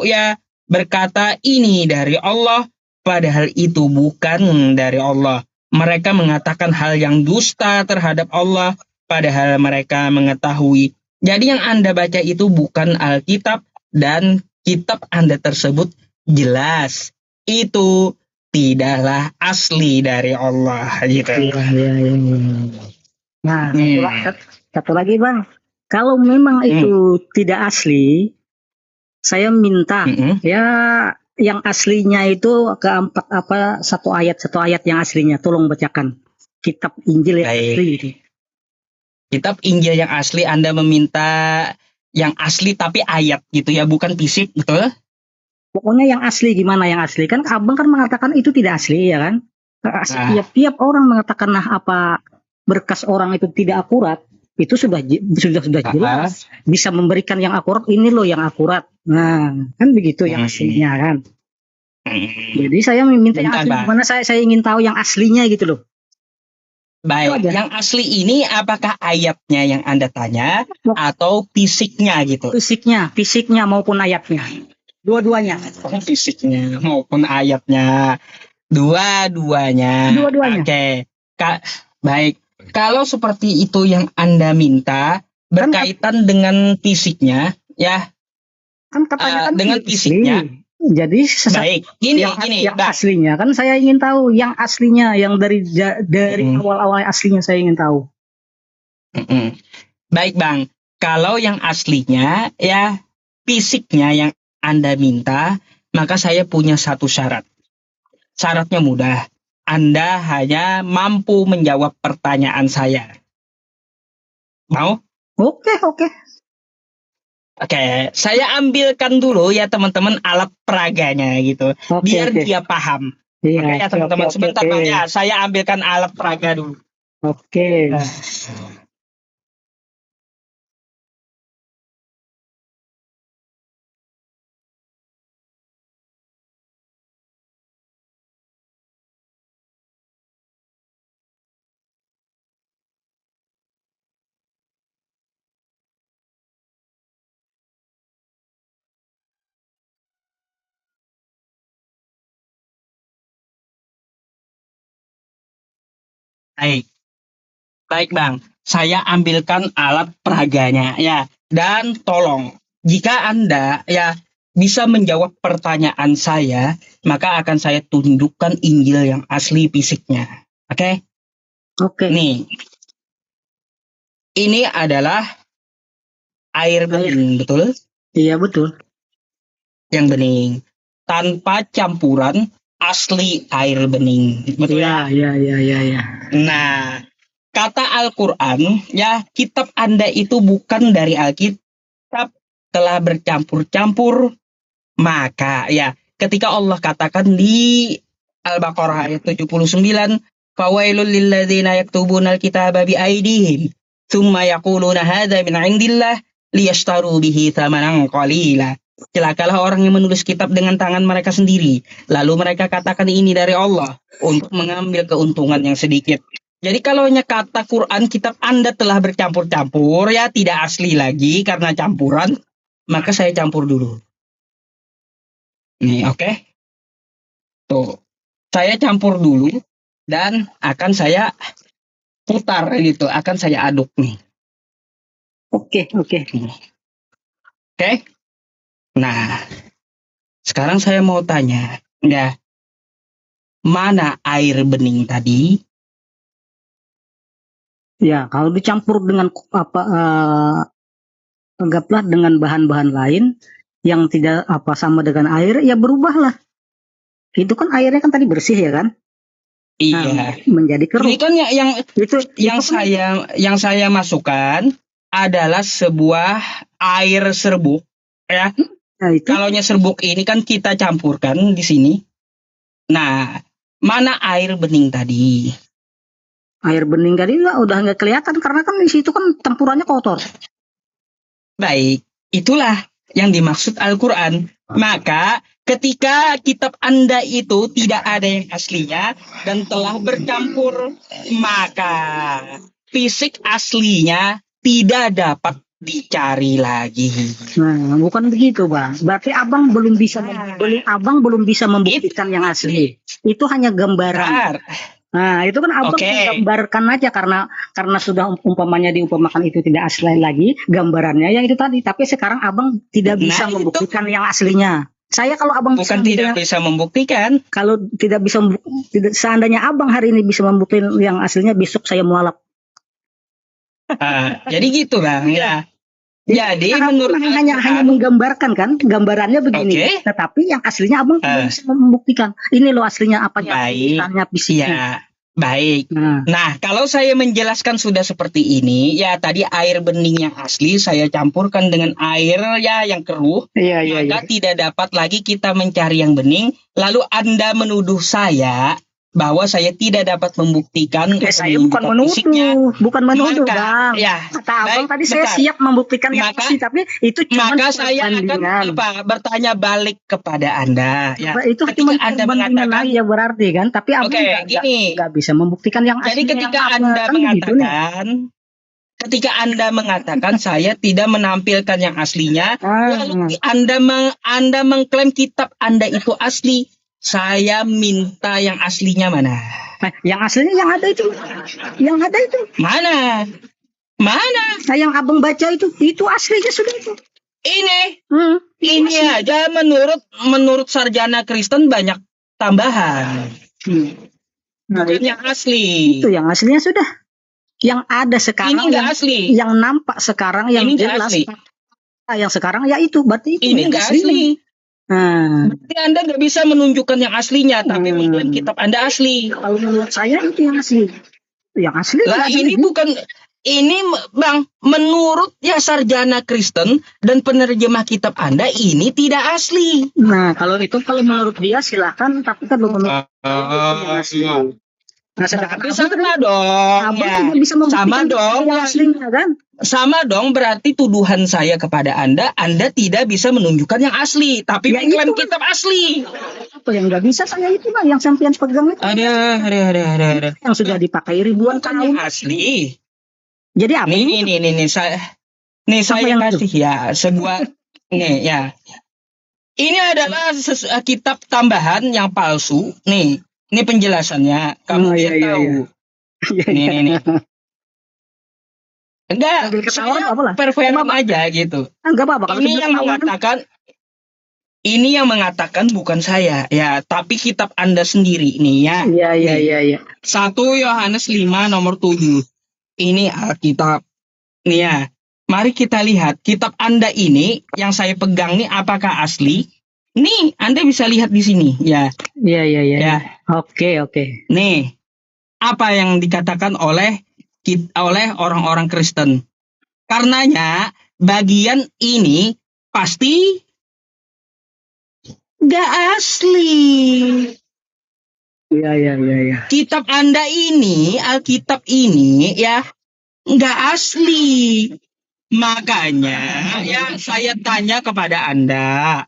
B: ya berkata ini dari Allah. Padahal itu bukan dari Allah. Mereka mengatakan hal yang dusta terhadap Allah. Padahal mereka mengetahui. Jadi yang Anda baca itu bukan Alkitab. Dan kitab Anda tersebut jelas. Itu tidaklah asli dari Allah gitu.
A: Iya. Nah, satu lagi Bang, kalau memang itu tidak asli, saya minta ya yang aslinya itu keempat satu ayat yang aslinya, tolong bacakan kitab Injil yang asli.
B: Kitab Injil yang asli, Anda meminta yang asli tapi ayat gitu ya, bukan fisik, betul?
A: Pokoknya yang asli, gimana yang asli? Kan Abang kan mengatakan itu tidak asli ya kan? Tiap orang mengatakan apa berkas orang itu tidak akurat, itu sudah jelas. Bisa memberikan yang akurat, ini loh yang akurat. Nah, kan begitu yang aslinya kan. Jadi saya minta yang
B: Bentar,
A: asli,
B: Bang.
A: gimana saya ingin tahu yang aslinya gitu loh.
B: Baik,
A: Itu aja.
B: yang asli ini apakah ayatnya yang Anda tanya atau fisiknya gitu?
A: Fisiknya maupun ayatnya. Dua-duanya.
B: Fisiknya maupun ayatnya. Dua-duanya.
A: Dua-duanya.
B: Oke. Baik. Kalau seperti itu yang Anda minta berkaitan dengan fisiknya, ya,
A: Kan katanya kan
B: dengan
A: asli.
B: fisiknya.
A: Jadi
B: Baik. Gini,
A: yang
B: Bang.
A: aslinya kan saya ingin tahu yang aslinya, yang dari awal-awal aslinya saya ingin tahu.
B: Baik, Bang. Kalau yang aslinya, ya, fisiknya yang Anda minta, maka saya punya satu syarat. Syaratnya mudah. Anda hanya mampu menjawab pertanyaan saya. Mau?
A: Oke.
B: Oke, saya ambilkan dulu ya teman-teman alat peraganya gitu. Biar dia paham.
A: Iya,
B: Oke ya teman-teman, sebentar Bang ya. Saya ambilkan alat peraga dulu.
A: Oke.
B: Baik Bang, saya ambilkan alat peraganya ya. Dan tolong, jika Anda ya bisa menjawab pertanyaan saya, maka akan saya tunjukkan Injil yang asli fisiknya. Oke? Nih, ini adalah air bening, betul?
A: Iya, betul.
B: Yang bening. Tanpa campuran asli air bening. Betul ya?
A: Iya.
B: Nah, kata Al-Quran, ya kitab Anda itu bukan dari Alkitab, telah bercampur-campur, maka ya ketika Allah katakan di Al-Baqarah ayat 79, fawailul lilladzina yaktubuna al-kitaba biaidihim thumma yaquluna hadza min indillah liyashtaru bihi thamanan qalila. Celakalah orang yang menulis kitab dengan tangan mereka sendiri, lalu mereka katakan ini dari Allah untuk mengambil keuntungan yang sedikit. Jadi kalau kata Quran kitab Anda telah bercampur-campur, ya tidak asli lagi karena campuran, maka saya campur dulu. Nih, oke? Tuh, saya campur dulu dan akan saya putar gitu, akan saya aduk nih.
A: Oke.
B: Nah, sekarang saya mau tanya, ya, mana air bening tadi?
A: Ya, kalau dicampur dengan anggaplah dengan bahan-bahan lain yang tidak sama dengan air, ya berubahlah. Itu kan airnya kan tadi bersih ya kan?
B: Iya.
A: Nah, menjadi keruh.
B: Ini kan yang saya masukkan adalah sebuah air serbuk, ya.
A: Nah,
B: kalau serbuk ini kan kita campurkan di sini. Nah, mana air bening tadi?
A: Air bening tadi udah nggak kelihatan karena kan di situ kan campurannya kotor.
B: Baik, itulah yang dimaksud Al-Quran. Maka ketika kitab Anda itu tidak ada yang aslinya dan telah bercampur, maka fisik aslinya tidak dapat dicari lagi.
A: Nah, bukan begitu, Bang. Berarti Abang belum bisa membuktikan yang asli. Itu hanya gambaran. Nah, itu kan Abang menggambarkan aja karena sudah umpamanya diumpamakan itu tidak asli lagi, gambarannya yang itu tadi. Tapi sekarang Abang tidak bisa membuktikan yang aslinya. Saya kalau Abang
B: bukan tidak bisa membuktikan.
A: Kalau seandainya Abang hari ini bisa membuktikan yang aslinya, besok saya mualaf.
B: Jadi gitu Bang ya. Jadi menurut
A: hanya menggambarkan kan, gambarannya begini. Tetapi yang aslinya Abang tidak bisa membuktikan. Ini loh aslinya apanya.
B: Baik. Ya, baik. Nah, kalau saya menjelaskan sudah seperti ini, ya tadi air bening yang asli saya campurkan dengan air ya yang keruh. Maka tidak dapat lagi kita mencari yang bening. Lalu Anda menuduh saya bahwa saya tidak dapat membuktikan
A: Ya,
B: atau
A: saya bukan
B: menunjukkan fisiknya.
A: bukan menuduh,
B: Maka,
A: Bang.
B: ya,
A: Kata Abang
B: baik,
A: tadi saya
B: bentar.
A: siap membuktikan yang
B: Maka-
A: asli, tapi itu cuma
B: Maka saya akan
A: perbandingan.
B: bertanya balik kepada Anda. Ya,
A: Itu
B: ketika
A: cuma
B: Anda
A: perbandingan
B: mengatakan,
A: aja berarti kan, tapi Abang
B: Oke, gini.
A: nggak bisa membuktikan yang
B: Jadi
A: asli.
B: ketika
A: yang apa,
B: Anda
A: kan begitu nih.
B: ketika Anda mengatakan saya tidak menampilkan yang aslinya, lalu Anda mengklaim kitab Anda itu asli, saya minta yang aslinya mana?
A: Yang aslinya yang ada itu.
B: Mana?
A: Nah, yang Abang baca itu aslinya sudah itu.
B: Ini aja menurut sarjana Kristen banyak tambahan.
A: Nah,
B: Bukan yang asli.
A: itu yang aslinya sudah. Yang ada sekarang
B: Ini nggak asli.
A: yang nampak sekarang yang
B: Ini nggak
A: jelas.
B: asli.
A: Yang sekarang ya itu berarti itu
B: Ini
A: yang
B: nggak asli.
A: Nah,
B: Berarti Anda nggak bisa menunjukkan yang aslinya, tapi mengklaim kitab Anda asli.
A: kalau menurut saya itu yang asli. Yang asli.
B: Lah ini bukan, ini Bang, menurut ya sarjana Kristen dan penerjemah kitab Anda ini tidak asli.
A: Nah, kalau menurut dia silahkan, tapi kan menurut saya itu yang asli. Nah, sedangkan
B: Tapi
A: Abang
B: sama dong.
A: Abang
B: Ya.
A: tidak bisa membuktikan
B: Sama dong.
A: yang aslinya kan?
B: Sama dong, berarti tuduhan saya kepada Anda tidak bisa menunjukkan yang asli, tapi
A: Ya,
B: mengklaim
A: itu.
B: kitab asli.
A: Apa yang nggak bisa saya itu Bang, yang sampean pegang itu
B: Ada.
A: yang sudah dipakai ribuan
B: Bukan
A: tahun.
B: yang asli.
A: Jadi apa ini?
B: Nih, saya
A: yang
B: kasih ya sebuah nih ya. Ini adalah kitab tambahan yang palsu. Nih, ini penjelasannya. Kamu
A: Oh, iya, iya,
B: tahu.
A: iya.
B: Nih. Enggak,
A: Sambil ketawa,
B: saya
A: apalah.
B: perfilm aja gitu.
A: Enggak apa-apa kalau
B: Ini yang mengatakan bukan saya ya, tapi kitab Anda sendiri nih ya.
A: Iya.
B: 1 Yohanes 5 nomor 7. Ini Alkitab. Nih ya. Mari kita lihat kitab Anda ini yang saya pegang nih apakah asli? Nih, Anda bisa lihat di sini ya.
A: Iya.
B: Ya.
A: Oke.
B: Nih, apa yang dikatakan oleh orang-orang Kristen? Karenanya bagian ini pasti gak asli.
A: Iya.
B: Kitab Anda ini, Alkitab ini ya nggak asli. Makanya ya saya tanya kepada Anda,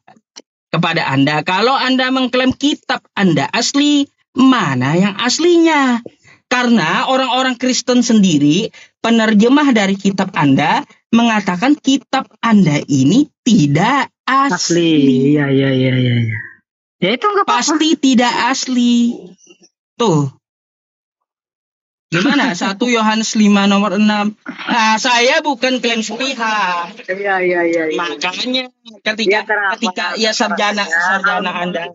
B: kalau Anda mengklaim kitab Anda asli, mana yang aslinya? Karena orang-orang Kristen sendiri, penerjemah dari kitab Anda mengatakan kitab Anda ini tidak asli.
A: Iya. Ya itu enggak apa-apa.
B: Pasti tidak asli. Tuh. Gimana? 1 Yohanes 5 nomor 6. Nah, saya bukan klaim sepihak.
A: Iya.
B: Makanya ketika ya sarjana Anda.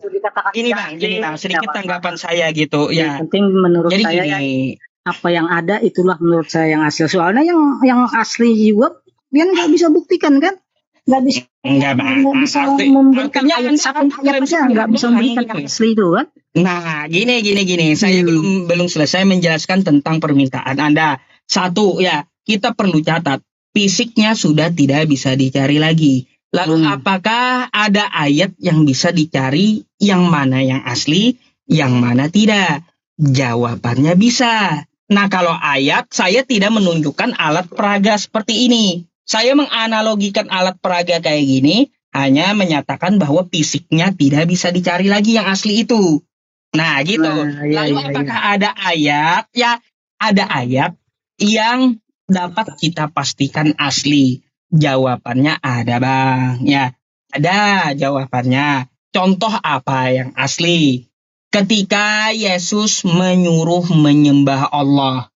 B: Ini Bang, sedikit tanggapan saya gitu ya.
A: Yang penting menurut
B: Jadi
A: saya
B: gini,
A: apa yang ada itulah menurut saya yang asli. Soalnya yang asli juga dia nggak bisa buktikan kan? Nggak bisa memberikan ayat satu ayat aja nggak bisa memberikan yang asli itu kan?
B: Nah, gini. Saya belum selesai menjelaskan tentang permintaan Anda. 1 ya, kita perlu catat fisiknya sudah tidak bisa dicari lagi. Lalu apakah ada ayat yang bisa dicari yang mana yang asli, yang mana tidak? Jawabannya bisa. Nah, kalau ayat saya tidak menunjukkan alat peraga seperti ini. Saya menganalogikan alat peraga kayak gini, hanya menyatakan bahwa fisiknya tidak bisa dicari lagi yang asli itu. Nah, gitu. Lalu apakah ada ayat? Ya, ada ayat yang dapat kita pastikan asli. Jawabannya ada, Bang. Ya, ada jawabannya. Contoh apa yang asli? Ketika Yesus menyuruh menyembah Allah.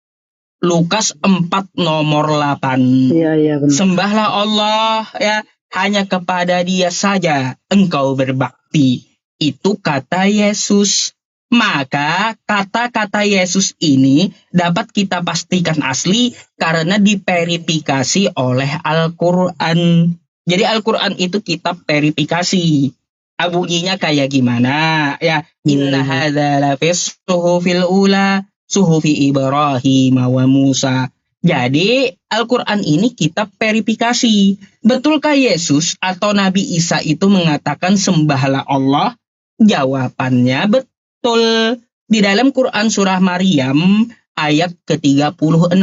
B: Lukas 4 nomor 8.
A: Iya, benar.
B: Sembahlah Allah ya, hanya kepada Dia saja engkau berbakti. Itu kata Yesus. Maka kata-kata Yesus ini dapat kita pastikan asli karena diverifikasi oleh Al-Quran. Jadi Al-Quran itu kitab verifikasi. Bunyinya kayak gimana? Ya, inna hadza lafis suhufil ula suhufi Ibrahim wa Musa. Jadi Al-Quran ini kitab verifikasi. Betulkah Yesus atau Nabi Isa itu mengatakan sembahlah Allah? Jawabannya betul. Di dalam Quran surah Maryam ayat ke-36.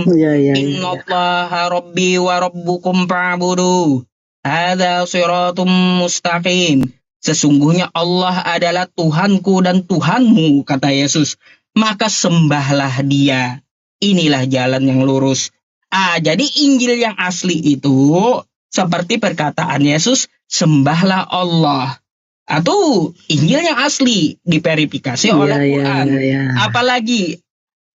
A: Iya.
B: Innallaha rabbi wa rabbukum fa'budu. Hadza shiratum mustaqim. Sesungguhnya Allah adalah Tuhanku dan Tuhanmu, kata Yesus. Maka sembahlah Dia. Inilah jalan yang lurus. Jadi Injil yang asli itu seperti perkataan Yesus, sembahlah Allah. Atau Injil yang asli diverifikasi oleh Quran.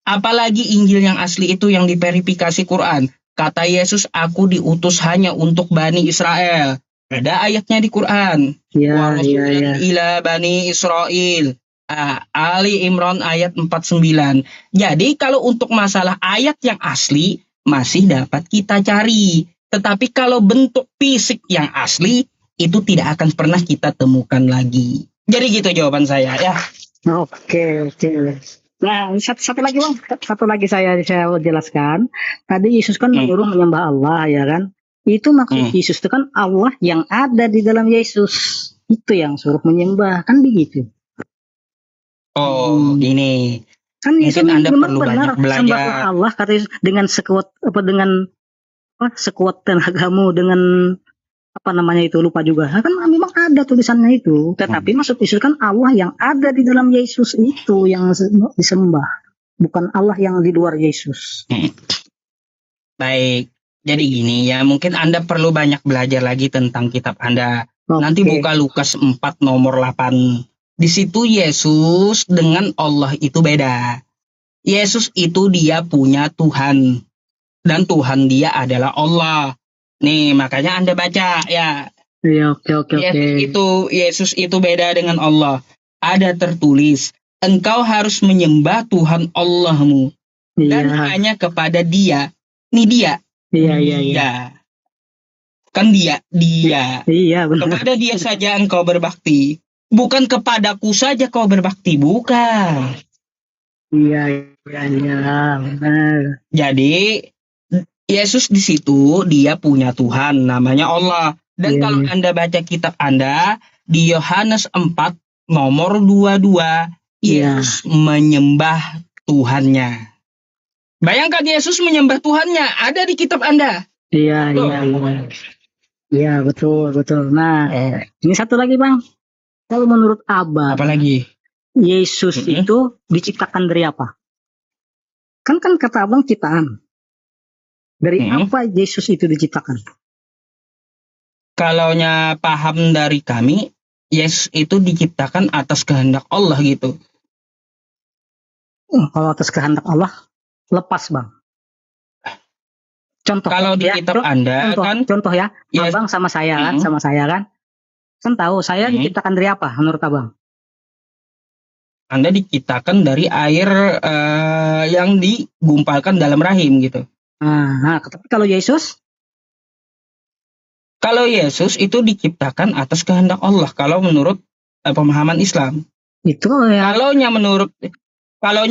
B: Apalagi Injil yang asli itu yang diverifikasi Quran. Kata Yesus, aku diutus hanya untuk Bani Israel. Ada ayatnya di Quran. Wa rasulan ila Bani Israel. Ali Imran ayat 49. Jadi kalau untuk masalah ayat yang asli masih dapat kita cari. Tetapi kalau bentuk fisik yang asli itu tidak akan pernah kita temukan lagi. Jadi gitu jawaban saya ya.
A: Oke. Nah, satu lagi Bang, satu lagi saya jelaskan. Tadi Yesus kan menyuruh menyembah Allah, ya kan? Itu maksud Yesus itu kan Allah yang ada di dalam Yesus. Itu yang suruh menyembah, kan begitu.
B: Ini.
A: Kan Yesus
B: mungkin Anda perlu
A: benar
B: banyak belajar.
A: Sembahlah Allah kata dengan sekuat tenagamu, dengan lupa juga. Kan memang ada tulisannya itu. Tetapi maksud Yesus kan Allah yang ada di dalam Yesus itu yang disembah, bukan Allah yang di luar Yesus.
B: Baik. Jadi gini ya, mungkin Anda perlu banyak belajar lagi tentang kitab Anda. Nanti buka Lukas 4 nomor 8. Di situ Yesus dengan Allah itu beda. Yesus itu dia punya Tuhan. Dan Tuhan dia adalah Allah. Nih, makanya Anda baca ya.
A: Iya, oke.
B: Yesus itu beda dengan Allah. Ada tertulis, engkau harus menyembah Tuhan Allahmu. Dan hanya kepada Dia. Nih dia.
A: Iya.
B: Kan dia.
A: Iya, benar.
B: Kepada Dia saja engkau berbakti. Bukan kepadaku saja kau berbakti, bukan.
A: Iya, benar.
B: Jadi Yesus di situ dia punya Tuhan namanya Allah. Dan kalau Anda baca kitab Anda di Yohanes 4 nomor 22, Yesus menyembah Tuhannya. Bayangkan Yesus menyembah Tuhannya ada di kitab Anda.
A: Iya. Iya, betul. Nah, ini satu lagi Bang. Kalau menurut Abang,
B: apa lagi?
A: Yesus itu diciptakan dari apa? Kan kata Abang ciptaan. Dari apa Yesus itu diciptakan?
B: Kalaunya paham dari kami, Yesus itu diciptakan atas kehendak Allah gitu.
A: Kalau atas kehendak Allah, lepas Bang. Contoh.
B: Kalau di kitab Anda
A: contoh ya, Abang sama saya kan, kan tahu saya diciptakan dari apa menurut Abang?
B: Anda diciptakan dari air yang digumpalkan dalam rahim gitu.
A: Nah, tapi kalau Yesus?
B: Kalau Yesus itu diciptakan atas kehendak Allah. Kalau menurut pemahaman Islam.
A: Itu ya.
B: Kalaunya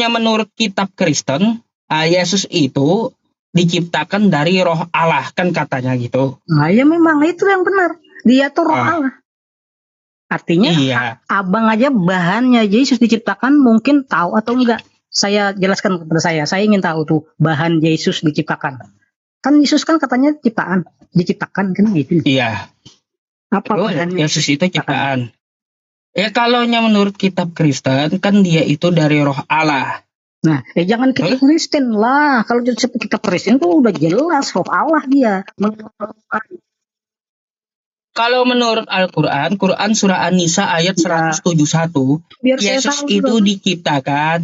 B: menurut kitab Kristen, Yesus itu diciptakan dari roh Allah, kan katanya gitu.
A: Nah, ya memang itu yang benar. Dia tuh roh Allah. Artinya Abang aja bahannya Yesus diciptakan mungkin tahu atau enggak? Saya jelaskan kepada saya ingin tahu tuh bahan Yesus diciptakan. Kan Yesus kan katanya diciptakan kan gitu.
B: Iya.
A: Apa bahannya?
B: Yesus itu ciptaan. Ya kalaunya menurut kitab Kristen kan dia itu dari roh Allah.
A: Nah, jangan kitab Kristen lah. Kalau kitab Kristen tuh udah jelas roh Allah dia.
B: Kalau menurut Al-Quran, Quran surah An-Nisa ayat 171, Yesus itu diciptakan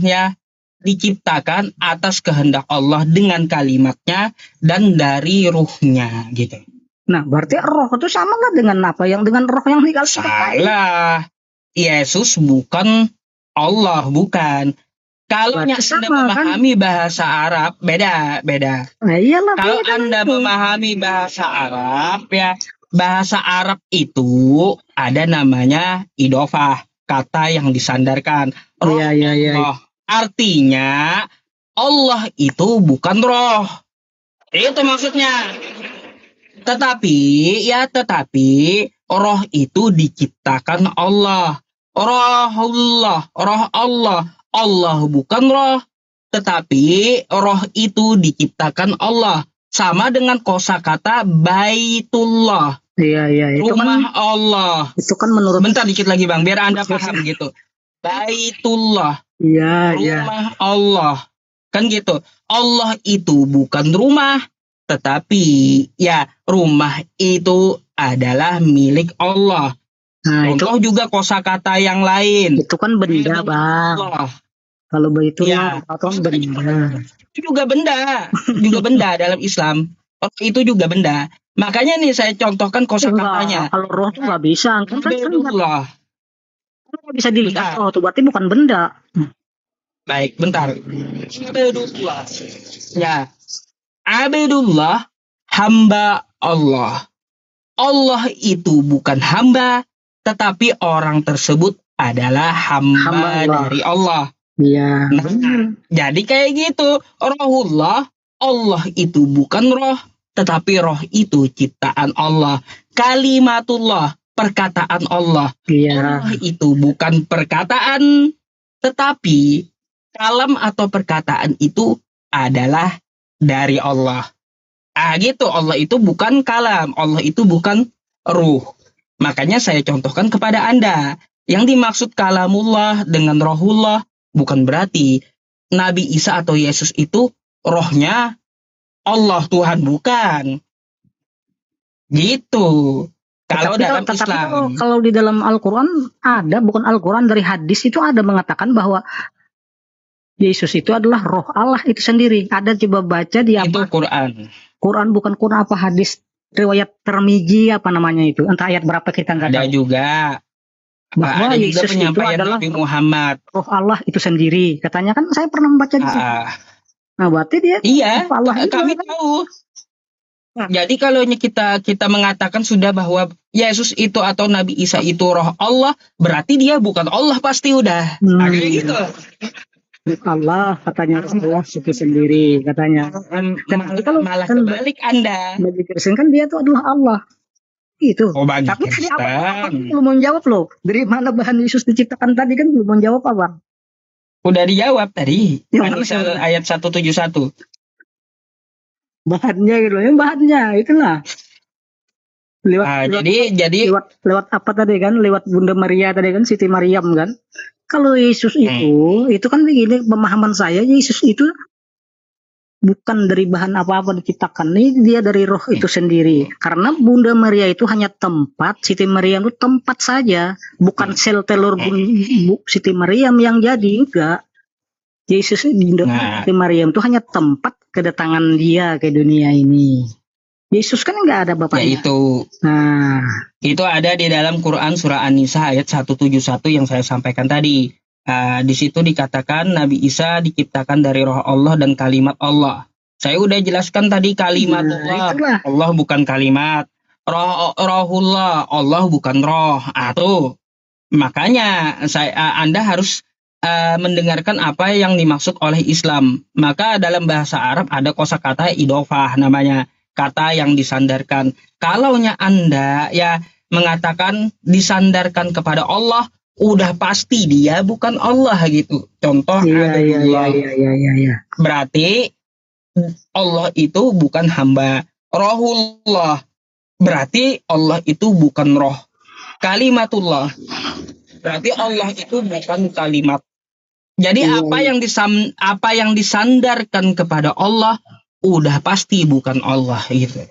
B: atas kehendak Allah dengan kalimatnya dan dari ruhnya gitu.
A: Nah, berarti roh itu sama nggak dengan apa yang dengan roh yang dikasih?
B: Salah. Yesus bukan Allah, bukan. Kalau Anda memahami bahasa Arab, beda.
A: Nah, iyalah,
B: kalau Anda memahami bahasa Arab ya, bahasa Arab itu ada namanya idofah, kata yang disandarkan. Roh Allah. Artinya Allah itu bukan roh. Itu maksudnya. Tetapi roh itu diciptakan Allah. Roh Allah. Allah bukan roh, tetapi roh itu diciptakan Allah. Sama dengan kosakata Baitullah,
A: Iya, itu
B: rumah
A: kan
B: Allah.
A: itu kan menurut
B: Bentar dikit lagi Bang, biar Anda paham gitu. Baitullah,
A: iya.
B: rumah Allah. Kan gitu. Allah itu bukan rumah, tetapi ya rumah itu adalah milik Allah.
A: Nah,
B: Contoh juga kosakata yang lain.
A: itu kan benda, Bang.
B: Allah.
A: Kalau
B: Ya.
A: Baitullah atau benda.
B: Itu juga benda dalam Islam. Itu juga benda. Makanya nih saya contohkan kosakatanya.
A: Kalau roh tuh nggak bisa. Kan
B: Abdullah.
A: nggak bisa dilihat.
B: Bentar.
A: Oh, itu berarti bukan benda.
B: Baik, bentar. Abdullah. Ya. Abdullah, hamba Allah. Allah itu bukan hamba, tetapi orang tersebut adalah hamba
A: Allah.
B: dari Allah.
A: Iya.
B: Nah, jadi kayak gitu. Rohullah, Allah itu bukan roh, tetapi roh itu ciptaan Allah. Kalimatullah, perkataan Allah.
A: Iya.
B: Allah itu bukan perkataan, tetapi kalam atau perkataan itu adalah dari Allah. Gitu, Allah itu bukan kalam, Allah itu bukan ruh. Makanya saya contohkan kepada Anda. Yang dimaksud kalamullah dengan rohullah bukan berarti Nabi Isa atau Yesus itu rohnya Allah Tuhan, bukan. Gitu. Kalau dalam Islam.
A: Kalau di dalam Al-Quran ada, bukan Al-Quran, dari hadis itu ada mengatakan bahwa Yesus itu adalah roh Allah itu sendiri. Ada, coba baca di apa?
B: Itu Quran.
A: Quran, bukan Quran, apa hadis riwayat Tirmizi apa namanya itu? Entah ayat berapa kita nggak tahu.
B: Ada juga.
A: Bahwa
B: ada juga
A: Yesus itu
B: penyampaian
A: adalah
B: Nabi Muhammad.
A: roh Allah itu sendiri. Katanya kan saya pernah membaca di situ. Nah, berarti dia
B: Iya,
A: Allah itu
B: kami tahu. Jadi kalau kita mengatakan sudah bahwa Yesus itu atau Nabi Isa itu roh Allah, berarti dia bukan Allah pasti udah. Kayak gitu.
A: Allah katanya Allah itu sendiri katanya.
B: Malah kebalik Anda.
A: Bagi Kristen kan dia itu adalah Allah. Itu.
B: Oh, bagi
A: Tapi
B: Kristen.
A: apa belum menjawab loh. Dari mana bahan Yesus diciptakan tadi kan belum menjawab apa?
B: Udah dijawab tadi.
A: Yang
B: ayat 171.
A: Bahannya gitu loh. Yang bahannya itulah. Lewat apa tadi kan? Lewat Bunda Maria tadi kan, Siti Maryam kan. Kalau Yesus itu kan begini pemahaman saya, Yesus itu bukan dari bahan apa-apa diciptakan. Ini dia dari roh itu sendiri. Karena Bunda Maria itu hanya tempat, Siti Maryam itu tempat saja, bukan sel telur Siti Maryam yang jadi, enggak. Yesus Siti Maryam itu hanya tempat kedatangan dia ke dunia ini. Yesus kan nggak ada bapaknya.
B: Ya itu.
A: Nah,
B: itu ada di dalam Quran surah An-Nisa ayat 171 yang saya sampaikan tadi. Di situ dikatakan Nabi Isa diciptakan dari roh Allah dan kalimat Allah. Saya udah jelaskan tadi kalimat Allah. Allah bukan kalimat. Rohullah, Allah bukan roh. Tuh. Makanya Anda harus mendengarkan apa yang dimaksud oleh Islam. Maka dalam bahasa Arab ada kosakata idofah namanya. Kata yang disandarkan. Kalaunya Anda ya mengatakan disandarkan kepada Allah, udah pasti dia bukan Allah gitu. Contoh
A: iya.
B: Berarti Allah itu bukan hamba. Rohullah, berarti Allah itu bukan roh. Kalimatullah, berarti Allah itu bukan kalimat. Jadi apa yang disandarkan kepada Allah udah pasti bukan Allah gitu.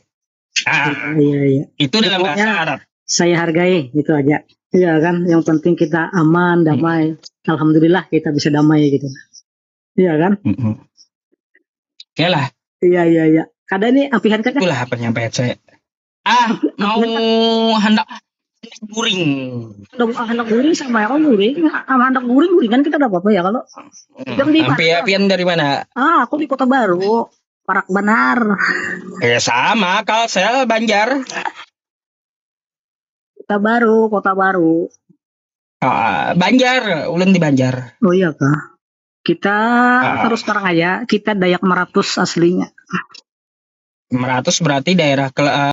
A: Iya.
B: Itu dalam bahasa Arab.
A: Saya hargai itu aja. Iya kan, yang penting kita aman, damai. Alhamdulillah kita bisa damai gitu. Iya kan?
B: Oke lah.
A: Iya. Kadang ini apihan kan?
B: Itulah penyampaian saya. Mau hendak guring.
A: Hendak guring sama yang guring. Hendak guring kan kita udah apa-apa ya kalau.
B: Apian dari mana?
A: Aku di Kota Baru. Parak Banar.
B: Ya sama, kalau saya Banjar.
A: Kota Baru.
B: Banjar, ulun di Banjar.
A: Oh iya kah? Kita terus sekarang aja, kita Dayak Meratus aslinya.
B: Meratus berarti daerah